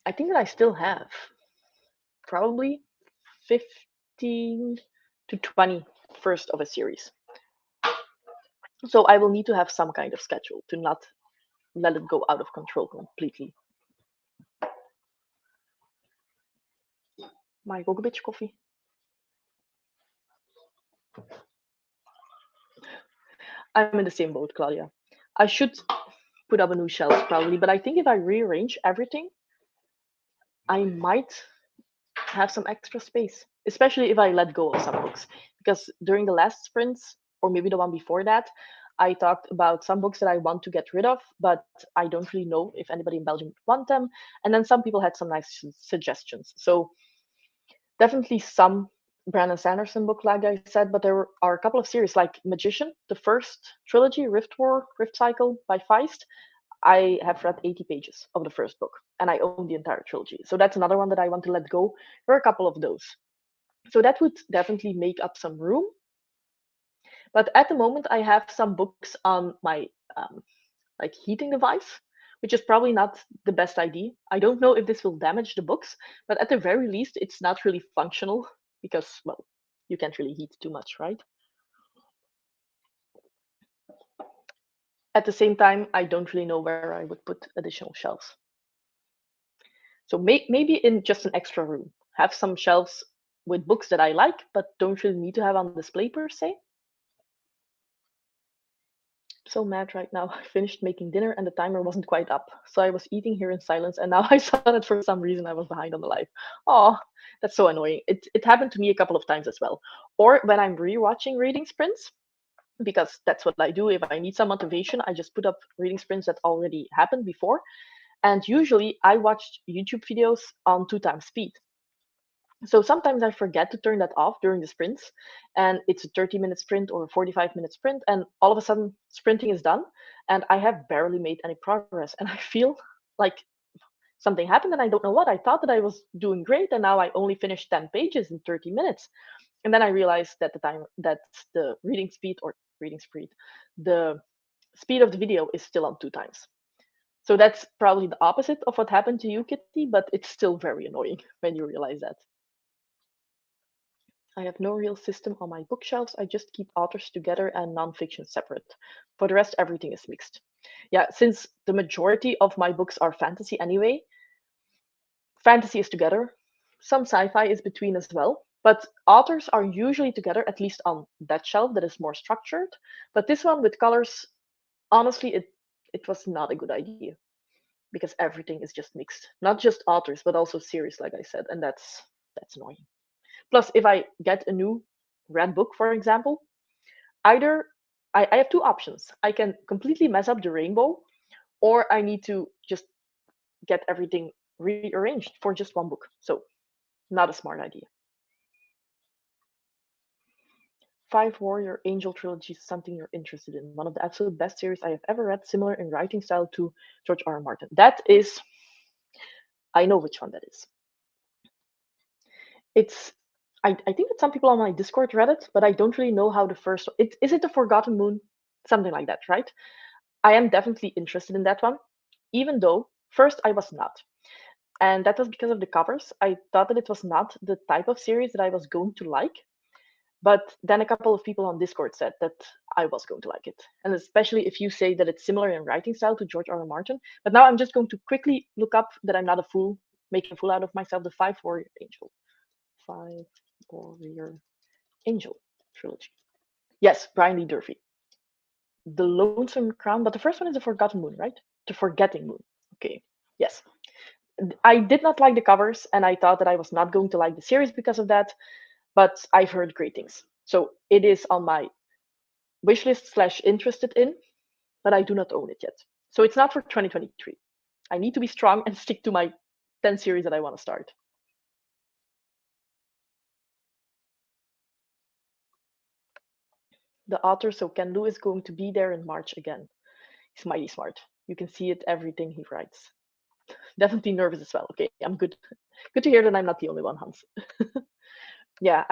I think that I still have probably 15 to 20 first of a series. So I will need to have some kind of schedule to not let it go out of control completely. Mag ik ook een beetje koffie? I'm in the same boat, Claudia. I should put up a new shelf probably, but I think if I rearrange everything, I might have some extra space, especially if I let go of some books. Because during the last sprints, or maybe the one before that, I talked about some books that I want to get rid of, but I don't really know if anybody in Belgium would want them. And then some people had some nice suggestions. So definitely some Brandon Sanderson book, like I said, but there are a couple of series like Magician, the first trilogy, Rift War, Rift Cycle by Feist. I have read 80 pages of the first book and I own the entire trilogy. So that's another one that I want to let go. There are a couple of those. So that would definitely make up some room. But at the moment, I have some books on my like heating device, which is probably not the best idea. I don't know if this will damage the books, but at the very least, it's not really functional because, well, you can't really heat too much, right? At the same time, I don't really know where I would put additional shelves. So maybe in just an extra room, have some shelves with books that I like, but don't really need to have on display per se. So mad right now. I finished making dinner and the timer wasn't quite up. So I was eating here in silence and now I saw that for some reason I was behind on the live. Oh, that's so annoying. It happened to me a couple of times as well. Or when I'm rewatching reading sprints, because that's what I do. If I need some motivation, I just put up reading sprints that already happened before. And usually I watch YouTube videos on 2 times speed. So sometimes I forget to turn that off during the sprints, and it's a 30-minute sprint or a 45-minute sprint, and all of a sudden sprinting is done, and I have barely made any progress, and I feel like something happened, and I don't know what. I thought that I was doing great, and now I only finished 10 pages in 30 minutes, and then I realized that the reading speed, the speed of the video is still on 2 times. So that's probably the opposite of what happened to you, Kitty, but it's still very annoying when you realize that. I have no real system on my bookshelves. I just keep authors together and nonfiction separate. For the rest, everything is mixed. Yeah, since the majority of my books are fantasy anyway, fantasy is together. Some sci fi is between as well. But authors are usually together, at least on that shelf that is more structured. But this one with colors, honestly, it was not a good idea because everything is just mixed. Not just authors, but also series, like I said, and that's annoying. Plus, if I get a new red book, for example, either I have two options. I can completely mess up the rainbow, or I need to just get everything rearranged for just one book. So, not a smart idea. Five Warrior Angel trilogy is something you're interested in. One of the absolute best series I have ever read, similar in writing style to George R. R. Martin. That is, I know which one that is. It's, I think that some people on my Discord read it, but I don't really know how the first. Is it the Forgotten Moon? Something like that, right? I am definitely interested in that one, even though first I was not. And that was because of the covers. I thought that it was not the type of series that I was going to like. But then a couple of people on Discord said that I was going to like it. And especially if you say that it's similar in writing style to George R. R. Martin. But now I'm just going to quickly look up that I'm not a fool, making a fool out of myself, the Five Warrior Angel. Five Warrior Angel trilogy. Yes, Brian Lee Durfee. The Lonesome Crown, but the first one is the Forgotten Moon, right? The Forgetting Moon. Okay. Yes. I did not like the covers, and I thought that I was not going to like the series because of that, but I've heard great things. So it is on my wishlist slash interested in, but I do not own it yet. So it's not for 2023. I need to be strong and stick to my 10 series that I want to start. The author, so Ken Liu, is going to be there in March again. He's mighty smart. You can see it everything he writes. Definitely nervous as well. Okay, I'm good. Good to hear that I'm not the only one, Hans. Yeah,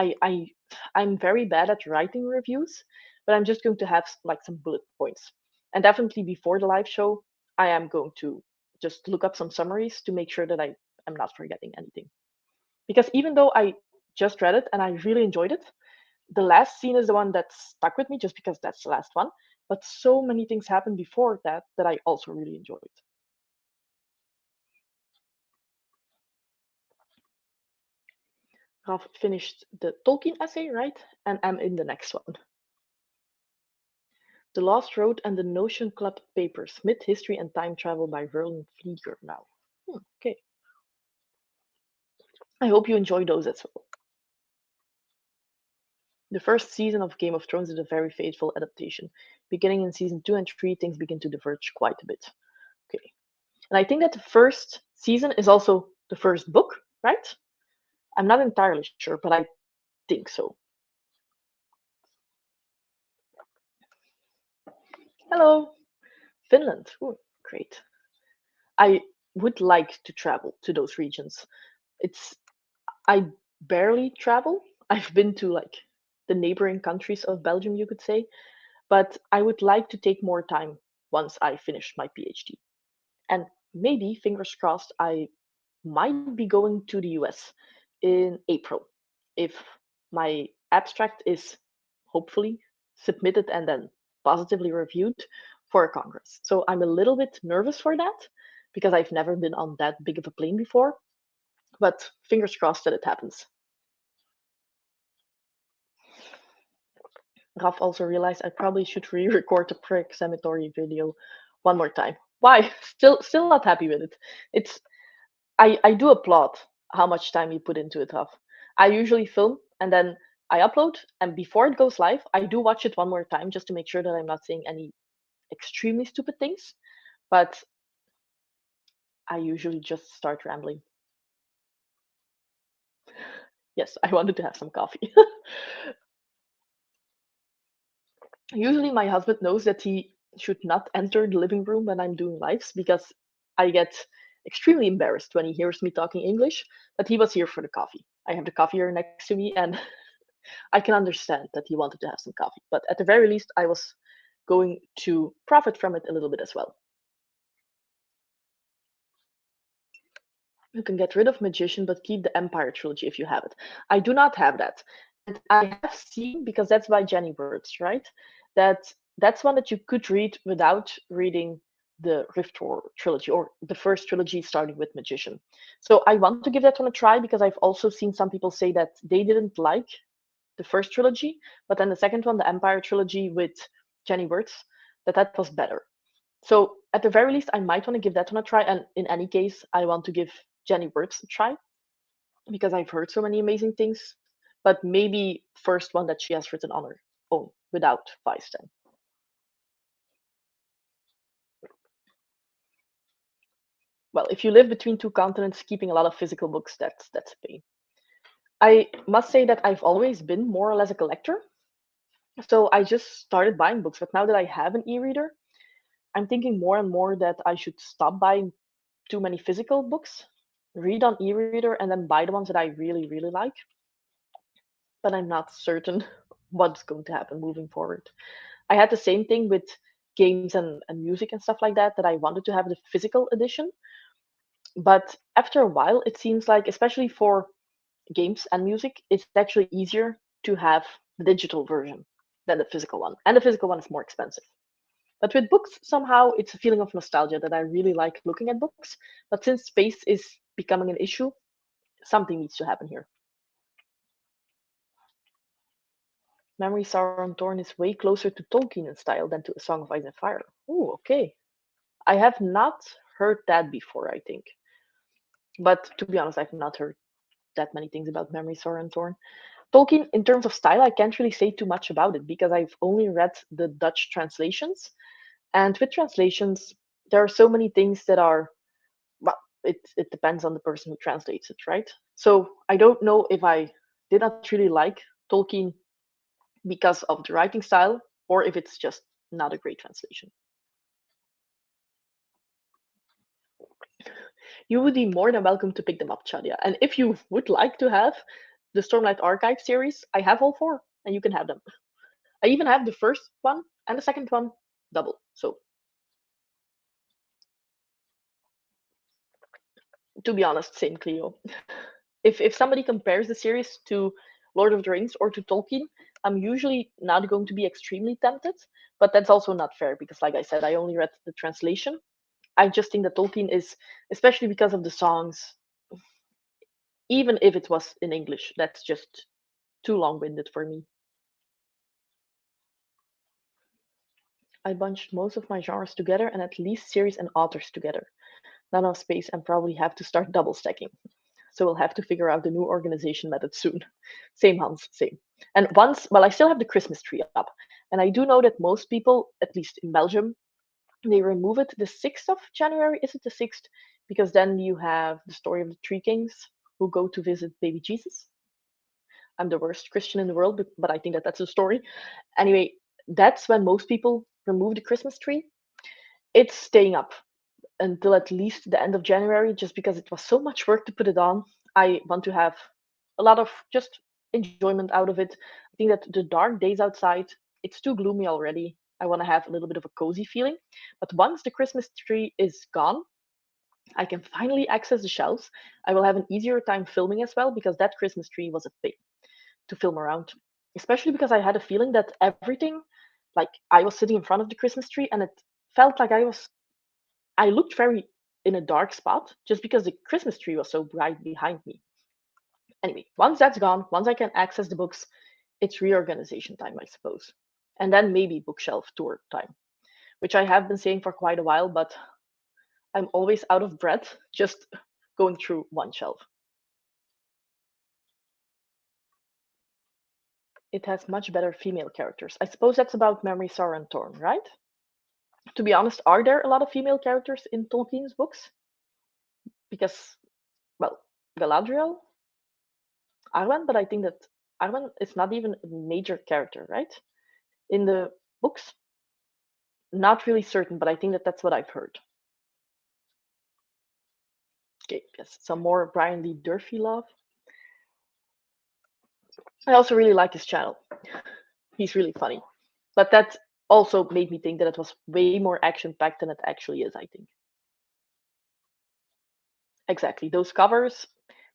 I'm very bad at writing reviews, but I'm just going to have like some bullet points. And definitely before the live show, I am going to just look up some summaries to make sure that I am not forgetting anything. Because even though I just read it and I really enjoyed it, the last scene is the one that stuck with me just because that's the last one. But so many things happened before that that I also really enjoyed. I've finished the Tolkien essay, right? And I'm in the next one. The Lost Road and the Notion Club Papers, Myth, History, and Time Travel by Verlin Flieger now. Okay. I hope you enjoy those as well. The first season of Game of Thrones is a very faithful adaptation. Beginning in season 2 and 3, things begin to diverge quite a bit. Okay. And I think that the first season is also the first book, right? I'm not entirely sure, but I think so. Hello, Finland. Ooh, great. I would like to travel to those regions. It's I barely travel. I've been to like the neighboring countries of Belgium, you could say, but I would like to take more time once I finish my PhD. And maybe, fingers crossed, I might be going to the US in April if my abstract is hopefully submitted and then positively reviewed for a Congress. So I'm a little bit nervous for that because I've never been on that big of a plane before, but fingers crossed that it happens. Raf also realized I probably should re-record the pre-examinatory video one more time. Why? Still not happy with it. It's I do applaud how much time you put into it, Raf. I usually film and then I upload, and before it goes live, I do watch it one more time just to make sure that I'm not saying any extremely stupid things. But I usually just start rambling. Yes, I wanted to have some coffee. Usually, my husband knows that he should not enter the living room when I'm doing lives because I get extremely embarrassed when he hears me talking English. But he was here for the coffee. I have the coffee here next to me, and I can understand that he wanted to have some coffee. But at the very least, I was going to profit from it a little bit as well. You can get rid of Magician, but keep the Empire trilogy if you have it. I do not have that. And I have seen, because that's by Jenny Birds, right? That's one that you could read without reading the Rift trilogy or the first trilogy starting with Magician. So I want to give that one a try because I've also seen some people say that they didn't like the first trilogy, but then the second one, the Empire trilogy with Jenny Birds, that was better. So at the very least, I might want to give that one a try. And in any case, I want to give Jenny Birds a try because I've heard so many amazing things. But maybe first one that she has written on her own without Vice then. Well, if you live between two continents, keeping a lot of physical books, that's a pain. I must say that I've always been more or less a collector. So I just started buying books, but now that I have an e-reader, I'm thinking more and more that I should stop buying too many physical books, read on e-reader, and then buy the ones that I really, really like. But I'm not certain what's going to happen moving forward. I had the same thing with games and music and stuff like that, that I wanted to have the physical edition. But after a while, it seems like, especially for games and music, it's actually easier to have the digital version than the physical one. And the physical one is more expensive. But with books, somehow it's a feeling of nostalgia that I really like looking at books. But since space is becoming an issue, something needs to happen here. Memory Sauron Torn is way closer to Tolkien in style than to A Song of Ice and Fire. Oh, okay. I have not heard that before, I think. But to be honest, I've not heard that many things about Memory Sauron Torn. Tolkien, in terms of style, I can't really say too much about it because I've only read the Dutch translations. And with translations, there are so many things that are, well, it depends on the person who translates it, right? So I don't know if I did not really like Tolkien because of the writing style or if it's just not a great translation. You would be more than welcome to pick them up, Chadia. And if you would like to have the Stormlight Archive series, I have all four, and you can have them. I even have the first one and the second one double. So to be honest, same Cleo. If somebody compares the series to Lord of the Rings or to Tolkien, I'm usually not going to be extremely tempted, but that's also not fair because, like I said, I only read the translation. I just think that Tolkien is, especially because of the songs, even if it was in English, that's just too long-winded for me. I bunched most of my genres together and at least series and authors together. Not enough space and probably have to start double stacking. So we'll have to figure out the new organization method soon. Same, Hans, same. And once, well, I still have the Christmas tree up. And I do know that most people, at least in Belgium, they remove it the 6th of January. Is it the 6th? Because then you have the story of the three kings who go to visit baby Jesus. I'm the worst Christian in the world, but I think that that's a story. Anyway, that's when most people remove the Christmas tree. It's staying up until at least the end of January, just because it was so much work to put it on. I want to have a lot of just enjoyment out of it. I think that the dark days outside, it's too gloomy already. I want to have a little bit of a cozy feeling. But once the Christmas tree is gone, I can finally access the shelves. I will have an easier time filming as well because that Christmas tree was a pain to film around. Especially because I had a feeling that everything, like I was sitting in front of the Christmas tree and it felt like I looked very in a dark spot just because the Christmas tree was so bright behind me. Anyway, once that's gone, once I can access the books, it's reorganization time, I suppose. And then maybe bookshelf tour time, which I have been saying for quite a while, but I'm always out of breath just going through one shelf. It has much better female characters. I suppose that's about Memory, Sorrow, and Thorn, right? To be honest, are there a lot of female characters in Tolkien's books? Because, well, Galadriel, Arwen, but I think that Arwen is not even a major character, right? In the books, not really certain, but I think that that's what I've heard. Okay, yes, some more Brian Lee Durfee love. I also really like his channel. He's really funny. But that also made me think that it was way more action packed than it actually is, I think. Exactly. Those covers,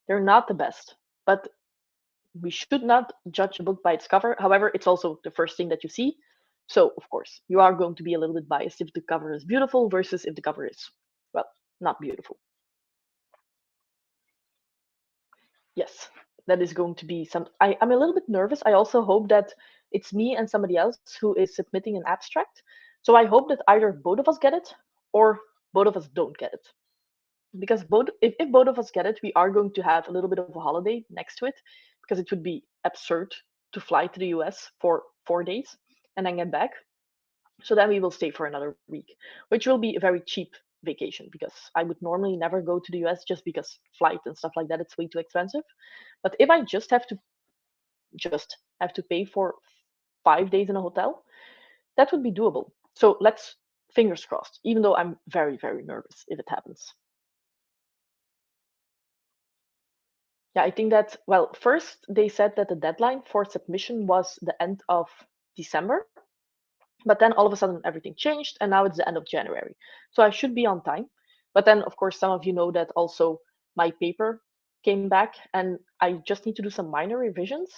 they're not the best. But we should not judge a book by its cover. However, it's also the first thing that you see. So, of course, you are going to be a little bit biased if the cover is beautiful versus if the cover is, well, not beautiful. Yes, that is going to be some. I'm a little bit nervous. I also hope that it's me and somebody else who is submitting an abstract. So I hope that either both of us get it or both of us don't get it. Because if both of us get it, we are going to have a little bit of a holiday next to it because it would be absurd to fly to the US for 4 days and then get back. So then we will stay for another week, which will be a very cheap vacation because I would normally never go to the US just because flight and stuff like that it's way too expensive. But if I just have to pay for 5 days in a hotel, that would be doable. So let's fingers crossed, even though I'm very, very nervous if it happens. Yeah, I think that, well, first they said that the deadline for submission was the end of December, but then all of a sudden everything changed and now it's the end of January. So I should be on time. But then, of course, some of you know that also my paper came back and I just need to do some minor revisions,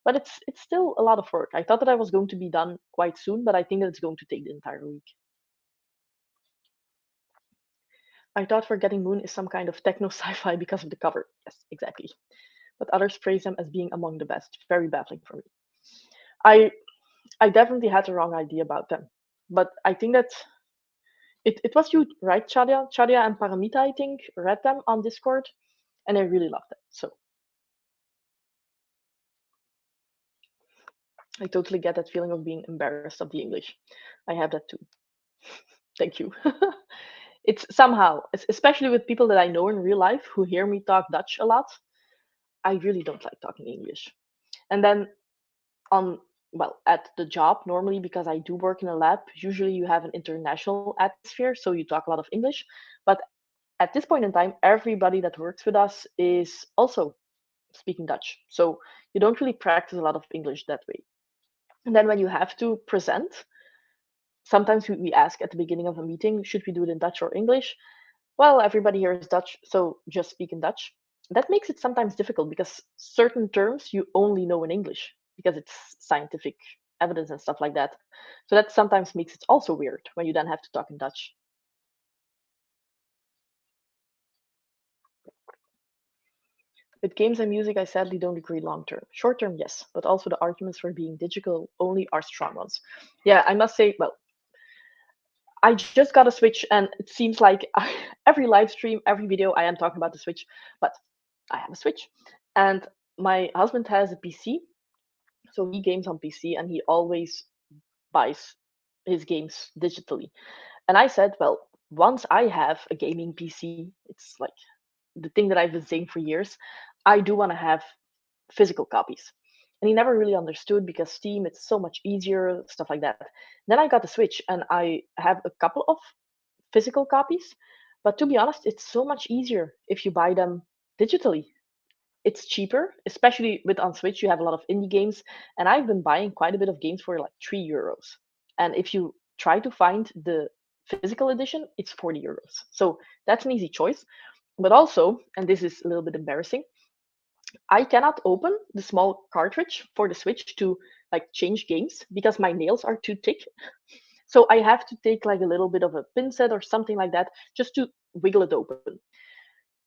but it's still a lot of work. I thought that I was going to be done quite soon, but I think that it's going to take the entire week. I thought Forgetting Moon is some kind of techno sci-fi because of the cover. Yes, exactly. But others praise them as being among the best. Very baffling for me. I I definitely had the wrong idea about them. But I think that it was you, right, Chadia? Chadia and Paramita, I think, read them on Discord, and I really loved them. So I totally get that feeling of being embarrassed of the English. I have that too. Thank you. It's somehow, especially with people that I know in real life who hear me talk Dutch a lot, I really don't like talking English. And then on well at the job normally because I do work in a lab, usually you have an international atmosphere, so you talk a lot of English. But At this point in time, everybody that works with us is also speaking Dutch. So you don't really practice a lot of English that way. And then when you have to present, sometimes we ask at the beginning of a meeting, should we do it in Dutch or English? Well, everybody here is Dutch, so just speak in Dutch. That makes it sometimes difficult because certain terms you only know in English because it's scientific evidence and stuff like that. So that sometimes makes it also weird when you then have to talk in Dutch. With games and music, I sadly don't agree long term. Short term, yes, but also the arguments for being digital only are strong ones. Yeah, I must say, well, I just got a Switch, and it seems like every live stream, every video, I am talking about the Switch, but I have a Switch. And my husband has a PC, so he games on PC, and he always buys his games digitally. And I said, well, once I have a gaming PC, it's like the thing that I've been saying for years, I do want to have physical copies. And he never really understood because Steam, it's so much easier, stuff like that. Then I got the Switch and I have a couple of physical copies. But to be honest, it's so much easier if you buy them digitally. It's cheaper, especially with on Switch, you have a lot of indie games. And I've been buying quite a bit of games for like €3. And if you try to find the physical edition, it's €40. So that's an easy choice. But also, and this is a little bit embarrassing, I cannot open the small cartridge for the Switch to like change games because my nails are too thick. So I have to take like a little bit of a pin set or something like that just to wiggle it open.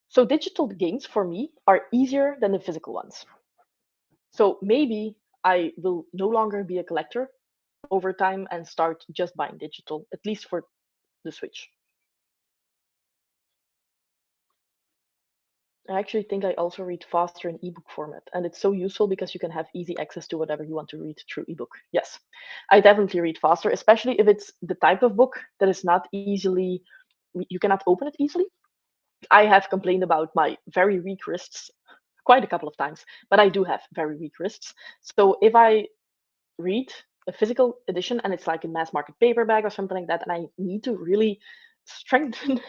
So digital games for me are easier than the physical ones. So maybe I will no longer be a collector over time and start just buying digital, at least for the Switch. I actually think I also read faster in ebook format, and it's so useful because you can have easy access to whatever you want to read through ebook. Yes, I definitely read faster, especially if it's the type of book that is not easily, you cannot open it easily. I have complained about my very weak wrists quite a couple of times, but I do have very weak wrists. So if I read a physical edition and it's like a mass market paperback or something like that, and I need to really strengthen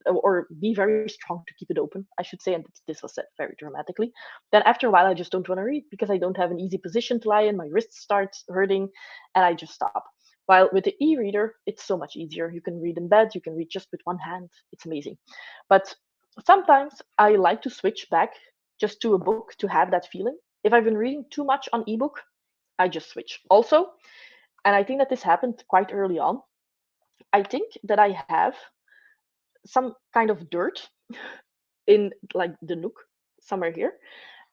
or be very strong to keep it open, I should say, and this was said very dramatically, then after a while I just don't want to read because I don't have an easy position to lie in, my wrist starts hurting, and I just stop. While with the e-reader, it's so much easier. You can read in bed, you can read just with one hand. It's amazing. But sometimes I like to switch back just to a book to have that feeling. If I've been reading too much on ebook, I just switch. Also, and I think that this happened quite early on, I think that I have some kind of dirt in like the nook somewhere here.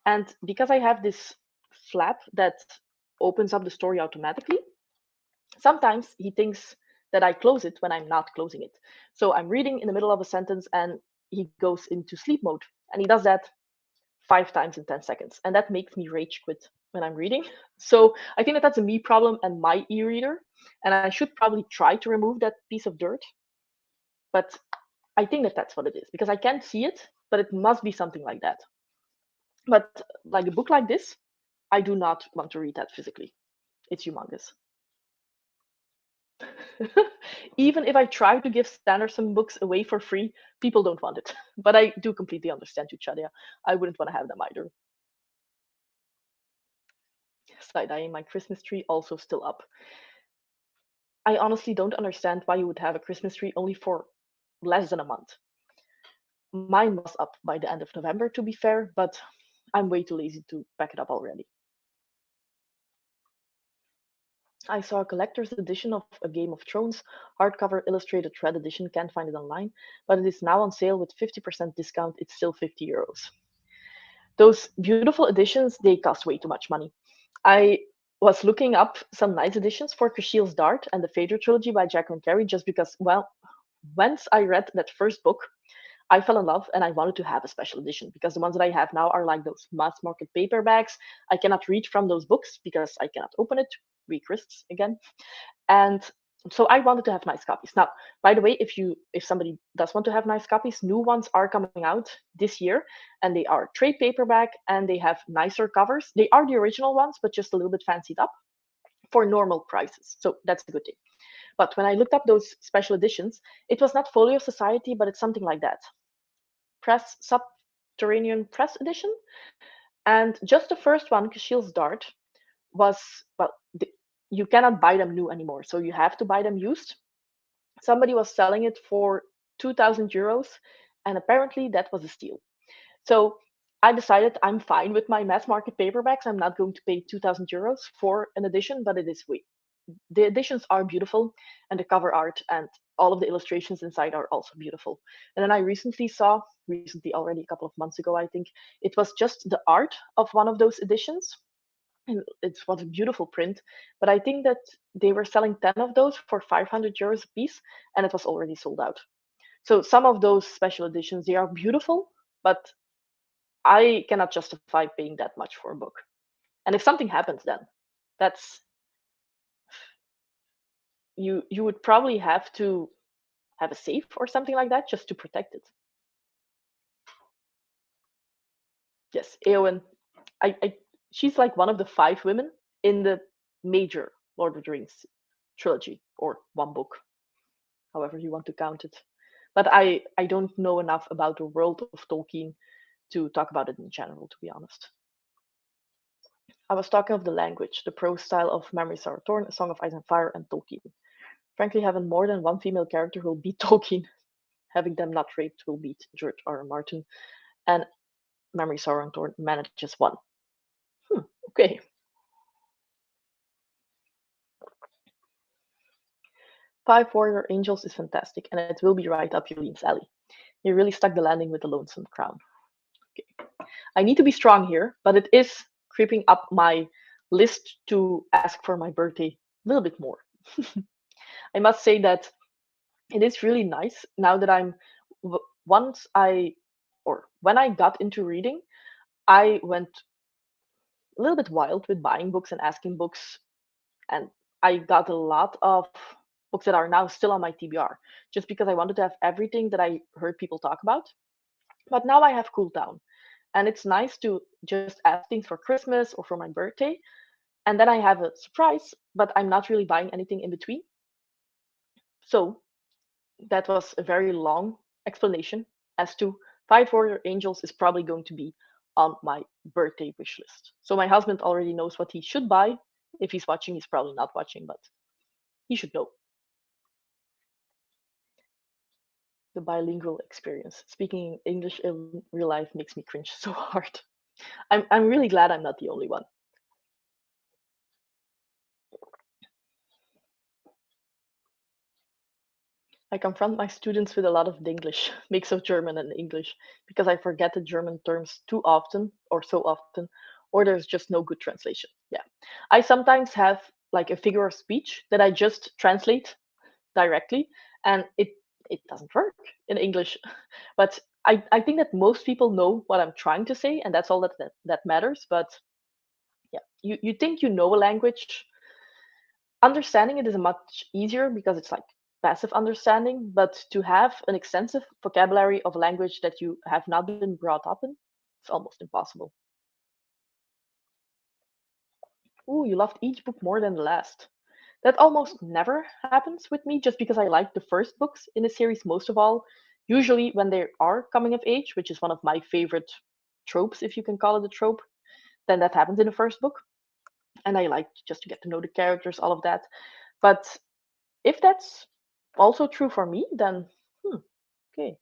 And because I have this flap that opens up the story automatically, sometimes he thinks that I close it when I'm not closing it. So I'm reading in the middle of a sentence and he goes into sleep mode. And he does that 5 times in 10 seconds. And that makes me rage quit when I'm reading. So I think that that's a me problem and my e reader. And I should probably try to remove that piece of dirt. But I think that that's what it is because I can't see it, but it must be something like that. But like a book like this, I do not want to read that physically. It's humongous. Even if I try to give Sanderson books away for free, people don't want it. But I do completely understand you, Chadia. I wouldn't want to have them either. Side eyeing my Christmas tree, also still up. I honestly don't understand why you would have a Christmas tree only for less than a month. Mine was up by the end of November, to be fair, but I'm way too lazy to back it up already. I saw a collector's edition of A Game of Thrones, hardcover illustrated red edition, can't find it online, but it is now on sale with 50% discount. It's still €50. Those beautiful editions, they cost way too much money. I was looking up some nice editions for Kushiel's Dart and the Phaedra trilogy by Jacqueline Carey just because, well, once I read that first book, I fell in love and I wanted to have a special edition because the ones that I have now are like those mass market paperbacks. I cannot read from those books because I cannot open it. Weak wrists again. And so I wanted to have nice copies. Now, by the way, if somebody does want to have nice copies, new ones are coming out this year, and they are trade paperback and they have nicer covers. They are the original ones, but just a little bit fancied up for normal prices. So that's a good thing. But when I looked up those special editions, it was not Folio Society, but it's something like that. Press Subterranean Press edition. And just the first one, Kashil's Dart, was, well, you cannot buy them new anymore. So you have to buy them used. Somebody was selling it for 2,000 euros, and apparently that was a steal. So I decided I'm fine with my mass market paperbacks. I'm not going to pay 2,000 euros for an edition, but it is the editions are beautiful, and the cover art and all of the illustrations inside are also beautiful. And then I recently already a couple of months ago, I think, it was just the art of one of those editions. And it was a beautiful print, but I think that they were selling 10 of those for 500 euros a piece, and it was already sold out. So some of those special editions, they are beautiful, but I cannot justify paying that much for a book. And if something happens, then that's you would probably have to have a safe or something like that just to protect it. Yes, Eowyn, I she's like one of the 5 women in the major Lord of the Rings trilogy, or one book, however you want to count it. But I don't know enough about the world of Tolkien to talk about it in general, to be honest. I was talking of the language, the prose style of Memories Are Torn, A Song of Ice and Fire, and Tolkien. Frankly, having more than one female character will beat Tolkien. Having them not raped will beat George R. R. Martin. And Memories Are Torn manages one. Okay. Five Warrior Angels is fantastic, and it will be right up Jolene's alley. You really stuck the landing with the Lonesome Crown. Okay. I need to be strong here, but it is creeping up my list to ask for my birthday a little bit more. I must say that it is really nice now that once or when I got into reading, I went a little bit wild with buying books and asking books, and I got a lot of books that are now still on my TBR just because I wanted to have everything that I heard people talk about. But now I have cooled down, and it's nice to just ask things for Christmas or for my birthday, and then I have a surprise, but I'm not really buying anything in between. So that was a very long explanation as to Five Warrior Angels is probably going to be on my birthday wish list. So my husband already knows what he should buy. If he's watching, he's probably not watching, but he should know. The bilingual experience. Speaking English in real life makes me cringe so hard. I'm really glad I'm not the only one. I confront my students with a lot of Dinglish, mix of German and English, because I forget the German terms too often, or so often, or there's just no good translation. Yeah. I sometimes have like a figure of speech that I just translate directly, and it doesn't work in English. But I think that most people know what I'm trying to say, and that's all that matters. But yeah, you think you know a language, understanding it is much easier because it's like passive understanding, but to have an extensive vocabulary of a language that you have not been brought up in, it's almost impossible. Ooh, you loved each book more than the last. That almost never happens with me just because I like the first books in a series most of all. Usually, when they are coming of age, which is one of my favorite tropes, if you can call it a trope, then that happens in the first book. And I like just to get to know the characters, all of that. But if that's also true for me, then okay.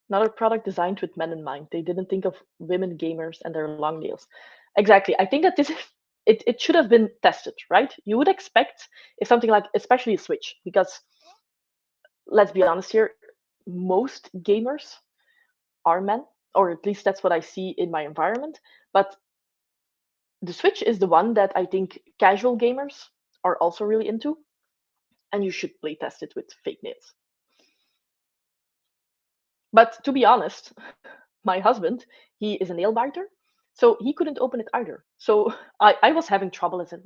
Another product designed with men in mind. They didn't think of women gamers and their long nails. Exactly. I think that this is it should have been tested, right? You would expect if something like especially a Switch, because let's be honest here, most gamers are men, or at least that's what I see in my environment. But the Switch is the one that I think casual gamers are also really into, and you should play test it with fake nails. But to be honest, my husband, he is a nail biter, so he couldn't open it either. So I was having trouble. I said,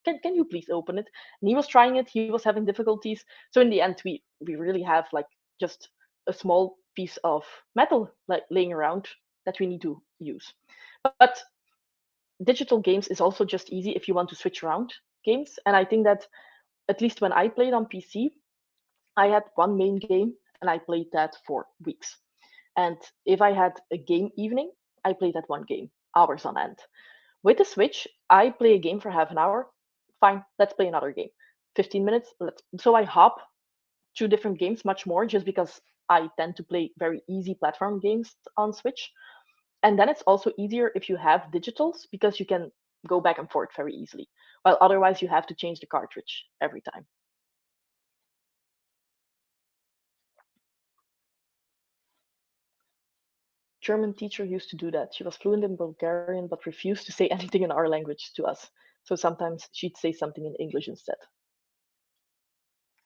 can you please open it? And he was trying it. He was having difficulties. So in the end, we really have like just a small piece of metal like laying around that we need to use. But digital games is also just easy if you want to switch around games. And I think that at least when I played on PC, I had one main game and I played that for weeks. And if I had a game evening, I played that one game, hours on end. With the Switch, I play a game for half an hour. Fine, let's play another game. 15 minutes, let's. So I hop two different games much more just because I tend to play very easy platform games on Switch. And then it's also easier if you have digitals because you can go back and forth very easily. While otherwise, you have to change the cartridge every time. German teacher used to do that. She was fluent in Bulgarian but refused to say anything in our language to us. So sometimes she'd say something in English instead.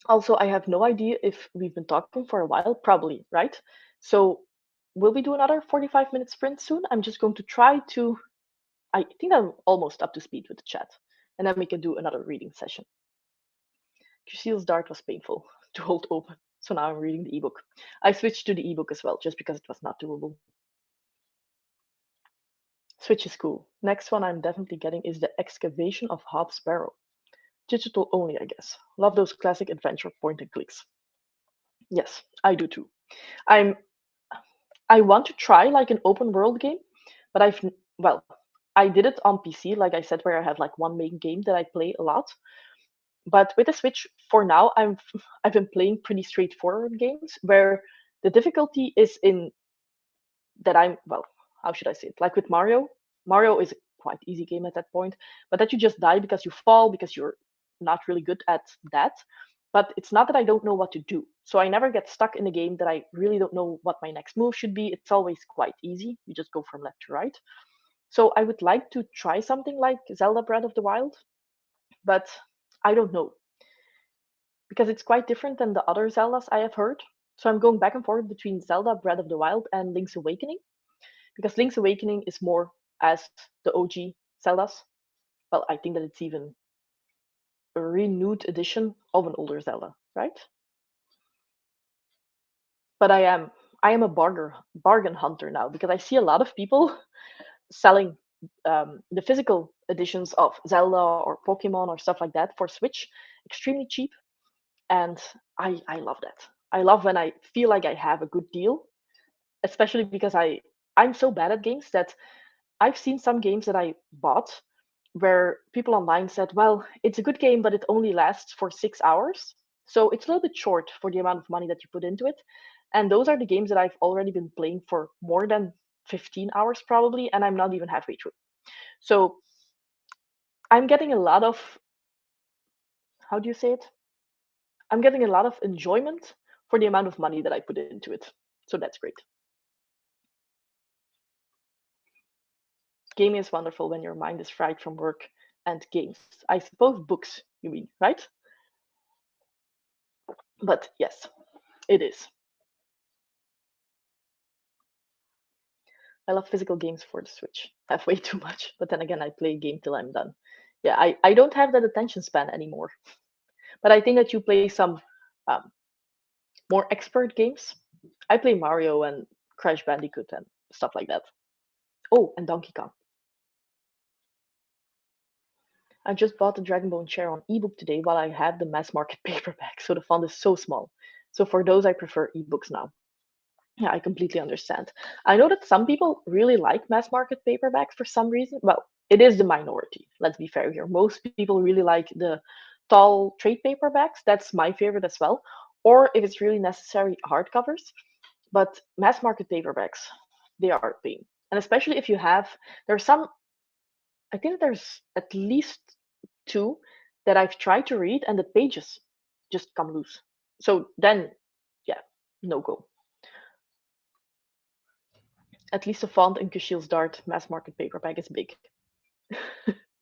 Also, I have no idea if we've been talking for a while, probably, right? So will we do another 45-minute sprint soon? I'm just going to try to. I think I'm almost up to speed with the chat. And then we can do another reading session. Cecil's Dart was painful to hold open. So now I'm reading the ebook. I switched to the ebook as well, just because it was not doable. Switch is cool. Next one I'm definitely getting is the Excavation of Hobbs Barrow. Digital only, I guess. Love those classic adventure point and clicks. Yes, I do too. I'm I want to try like an open world game, but well, I did it on PC, like I said, where I have like one main game that I play a lot. But with the Switch, for now, I've been playing pretty straightforward games where the difficulty is in that I'm well, how should I say it? Like with Mario, Mario is a quite easy game at that point, but that you just die because you fall because you're not really good at that. But it's not that I don't know what to do. So I never get stuck in a game that I really don't know what my next move should be. It's always quite easy. You just go from left to right. So I would like to try something like Zelda Breath of the Wild, but I don't know because it's quite different than the other Zeldas I have heard. So I'm going back and forth between Zelda Breath of the Wild and Link's Awakening because Link's Awakening is more as the OG Zeldas. Well, I think that it's even a renewed edition of an older Zelda, right? But I am a bargain hunter now because I see a lot of people selling the physical editions of Zelda or Pokemon or stuff like that for Switch extremely cheap, and I love that. I love when I feel like I have a good deal, especially because I'm so bad at games that I've seen some games that I bought where people online said, well, it's a good game, but it only lasts for 6 hours. So it's a little bit short for the amount of money that you put into it. And those are the games that I've already been playing for more than 15 hours, probably, and I'm not even halfway through. So I'm getting a lot of, how do you say it? I'm getting a lot of enjoyment for the amount of money that I put into it. So that's great. Gaming is wonderful when your mind is fried from work and games. I suppose books, you mean, right? But yes, it is. I love physical games for the Switch. I have way too much, but then again, I play a game till I'm done. Yeah, I don't have that attention span anymore. But I think that you play some um, more expert games. I play Mario and Crash Bandicoot and stuff like that. Oh, and Donkey Kong. I just bought the Dragon Bone Chair on ebook today while I had the mass market paperback, so the font is so small. So for those, I prefer ebooks now. Yeah, I completely understand. I know that some people really like mass market paperbacks for some reason. Well, it is the minority. Let's be fair here. Most people really like the tall trade paperbacks. That's my favorite as well. Or if it's really necessary, hardcovers. But mass market paperbacks, they are a pain. And especially if you have, there's some, I think there's at least two that I've tried to read and the pages just come loose. So then, yeah, no go. At least the font in Kushiel's Dart mass market paperback is big.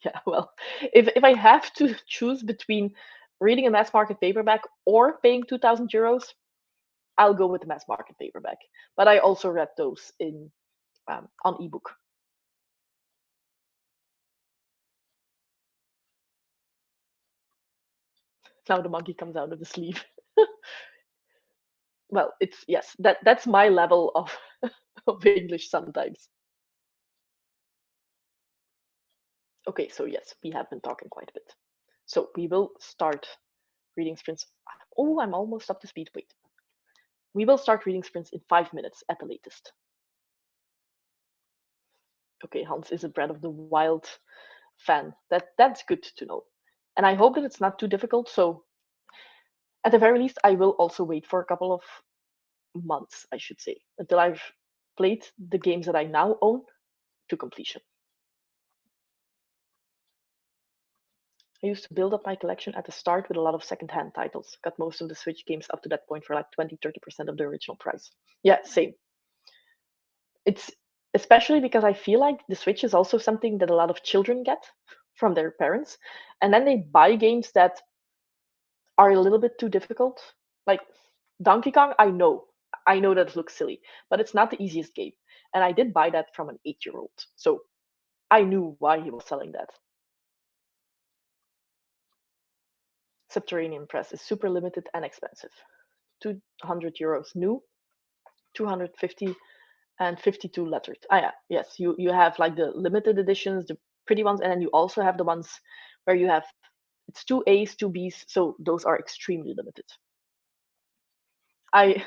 Yeah, well, if I have to choose between reading a mass market paperback or paying 2,000 euros, I'll go with the mass market paperback. But I also read those in on ebook. Now the monkey comes out of the sleeve. Well, it's yes, that's my level of of English sometimes. Okay, so yes, we have been talking quite a bit. So we will start Reading sprints. Oh, I'm almost up to speed. Wait. We will start reading sprints in 5 minutes at the latest. Okay, Hans is a Breath of the Wild fan. That's good to know. And I hope that it's not too difficult. So at the very least, I will also wait for a couple of months, I should say, until I've played the games that I now own to completion. I used to build up my collection at the start with a lot of secondhand titles. Got most of the Switch games up to that point for like 20-30% of the original price. Yeah, same. It's especially because I feel like the Switch is also something that a lot of children get from their parents. And then they buy games that are a little bit too difficult. Like Donkey Kong, I know. I know that it looks silly, but it's not the easiest game. And I did buy that from an 8-year-old. So I knew why he was selling that. Subterranean Press is super limited and expensive. 200 euros new, 250 and 52 lettered. Ah, yeah, yes, you have like the limited editions, the pretty ones, and then you also have the ones where you have it's two A's, two B's, so those are extremely limited. I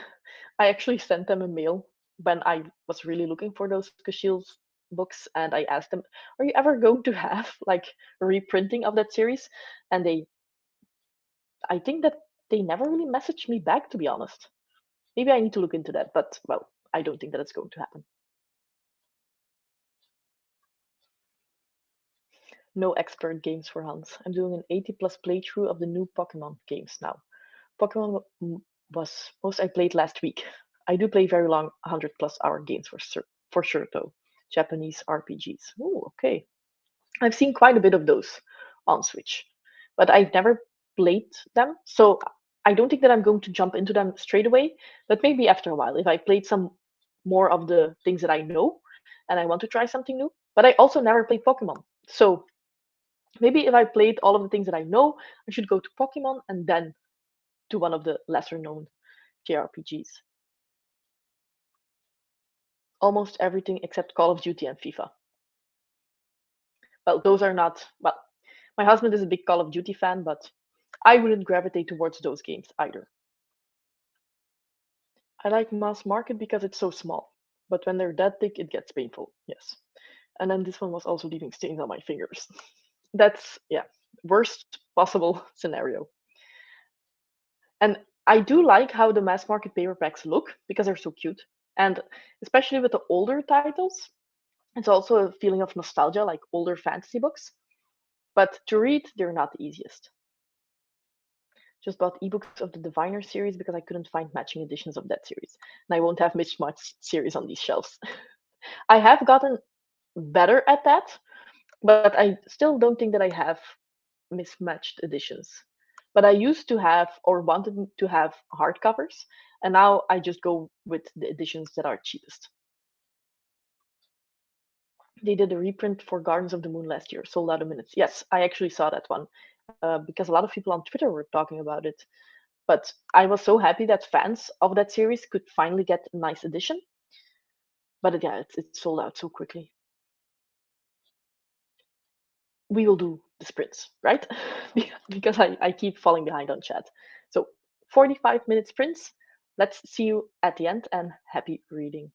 I actually sent them a mail when I was really looking for those Kushiel's books, and I asked them, "Are you ever going to have like a reprinting of that series?" And I think that they never really messaged me back, to be honest. Maybe I need to look into that, but well, I don't think that it's going to happen. No expert games for Hans. I'm doing an 80 plus playthrough of the new Pokemon games now. Pokemon was most I played last week. I do play very long 100 plus hour games for sure though. Japanese RPGs. Oh, okay. I've seen quite a bit of those on Switch, but I've never played them. So I don't think that I'm going to jump into them straight away, but maybe after a while if I played some more of the things that I know and I want to try something new. But I also never played Pokemon. So maybe if I played all of the things that I know, I should go to Pokemon and then to one of the lesser known JRPGs. Almost everything except Call of Duty and FIFA. Well, those are not, well, my husband is a big Call of Duty fan, but I wouldn't gravitate towards those games either. I like mass market because it's so small, but when they're that big, it gets painful. Yes. And then this one was also leaving stains on my fingers. That's, yeah, worst possible scenario. And I do like how the mass market paperbacks look because they're so cute. And especially with the older titles, it's also a feeling of nostalgia, like older fantasy books. But to read, they're not the easiest. Just bought ebooks of the Diviner series because I couldn't find matching editions of that series. And I won't have Mishmash series on these shelves. I have gotten better at that, but I still don't think that I have mismatched editions. But I used to have or wanted to have hardcovers, and now I just go with the editions that are cheapest. They did a reprint for Gardens of the Moon last year, sold out in minutes. Yes, I actually saw that one because a lot of people on Twitter were talking about it. But I was so happy that fans of that series could finally get a nice edition. But yeah, it's sold out so quickly. We will do the sprints, right? Because I keep falling behind on chat. So 45-minute sprints. Let's see you at the end and happy reading.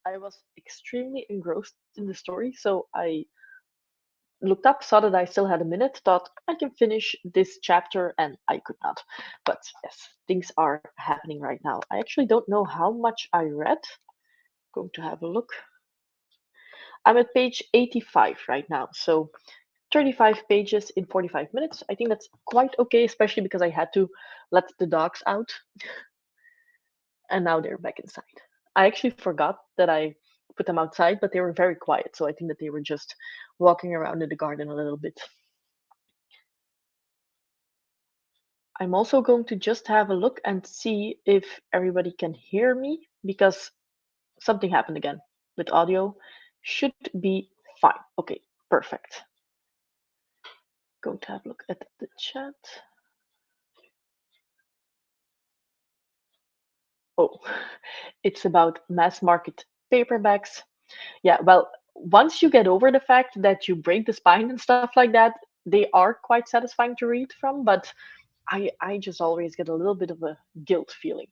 I was extremely engrossed in the story, so I looked up, saw that I still had a minute, thought I can finish this chapter, and I could not. But yes, things are happening right now. I actually don't know how much I read. Going to have a look. I'm at page 85 right now, so 35 pages in 45 minutes. I think that's quite okay, especially because I had to let the dogs out and now they're back inside. I actually forgot that I put them outside, but they were very quiet, so I think that they were just walking around in the garden a little bit. I'm also going to just have a look and see if everybody can hear me because something happened again with audio. Should be fine. Okay, perfect. Going to have a look at the chat. Oh, it's about mass market paperbacks. Yeah, well, once you get over the fact that you break the spine and stuff like that, they are quite satisfying to read from, but I just always get a little bit of a guilt feeling.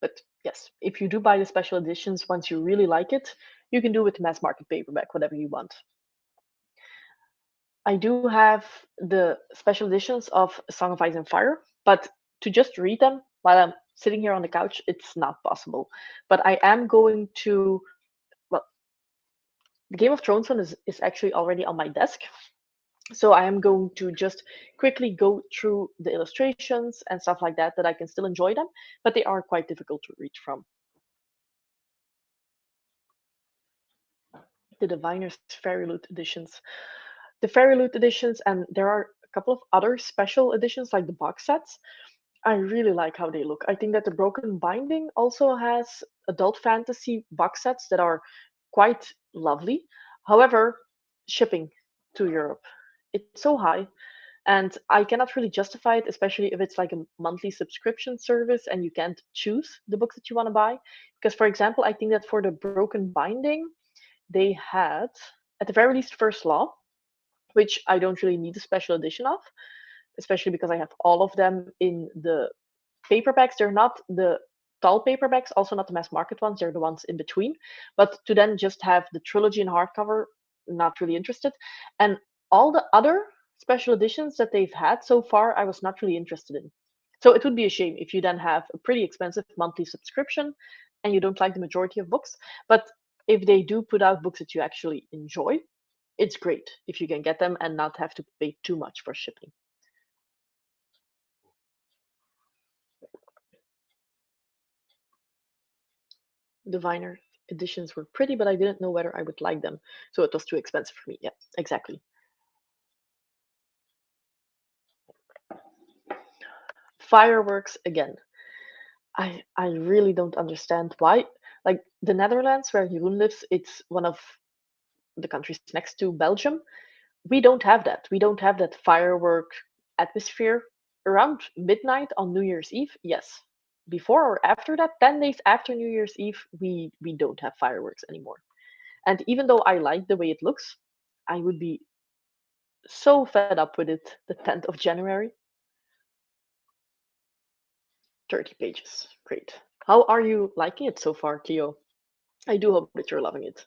But yes, if you do buy the special editions, once you really like it, you can do with mass market paperback whatever you want. I do have the special editions of Song of Ice and Fire, but to just read them while I'm sitting here on the couch, it's not possible. But I am going to, well, the Game of Thrones one is actually already on my desk. So I am going to just quickly go through the illustrations and stuff like that, that I can still enjoy them, but they are quite difficult to read from. The Diviner's Fairy Loot editions. The Fairy Loot editions, and there are a couple of other special editions like the box sets. I really like how they look. I think that the Broken Binding also has adult fantasy box sets that are quite lovely. However, shipping to Europe, it's so high, and I cannot really justify it, especially if it's like a monthly subscription service and you can't choose the books that you want to buy. Because, for example, I think that for the Broken Binding, they had, at the very least, First Law, which I don't really need a special edition of, especially because I have all of them in the paperbacks. They're not the tall paperbacks, also not the mass market ones. They're the ones in between. But to then just have the trilogy in hardcover, not really interested. And all the other special editions that they've had so far, I was not really interested in. So it would be a shame if you then have a pretty expensive monthly subscription and you don't like the majority of books. But if they do put out books that you actually enjoy, it's great if you can get them and not have to pay too much for shipping. Diviner editions were pretty, but I didn't know whether I would like them, so it was too expensive for me. Yeah, exactly. Fireworks again. I really don't understand why. Like the Netherlands, where Jeroen lives, it's one of the countries next to Belgium. We don't have that. We don't have that firework atmosphere around midnight on New Year's Eve. Yes, before or after that, 10 days after New Year's Eve, we don't have fireworks anymore. And even though I like the way it looks, I would be so fed up with it the 10th of January. 30 pages. Great. How are you liking it so far, Theo? I do hope that you're loving it,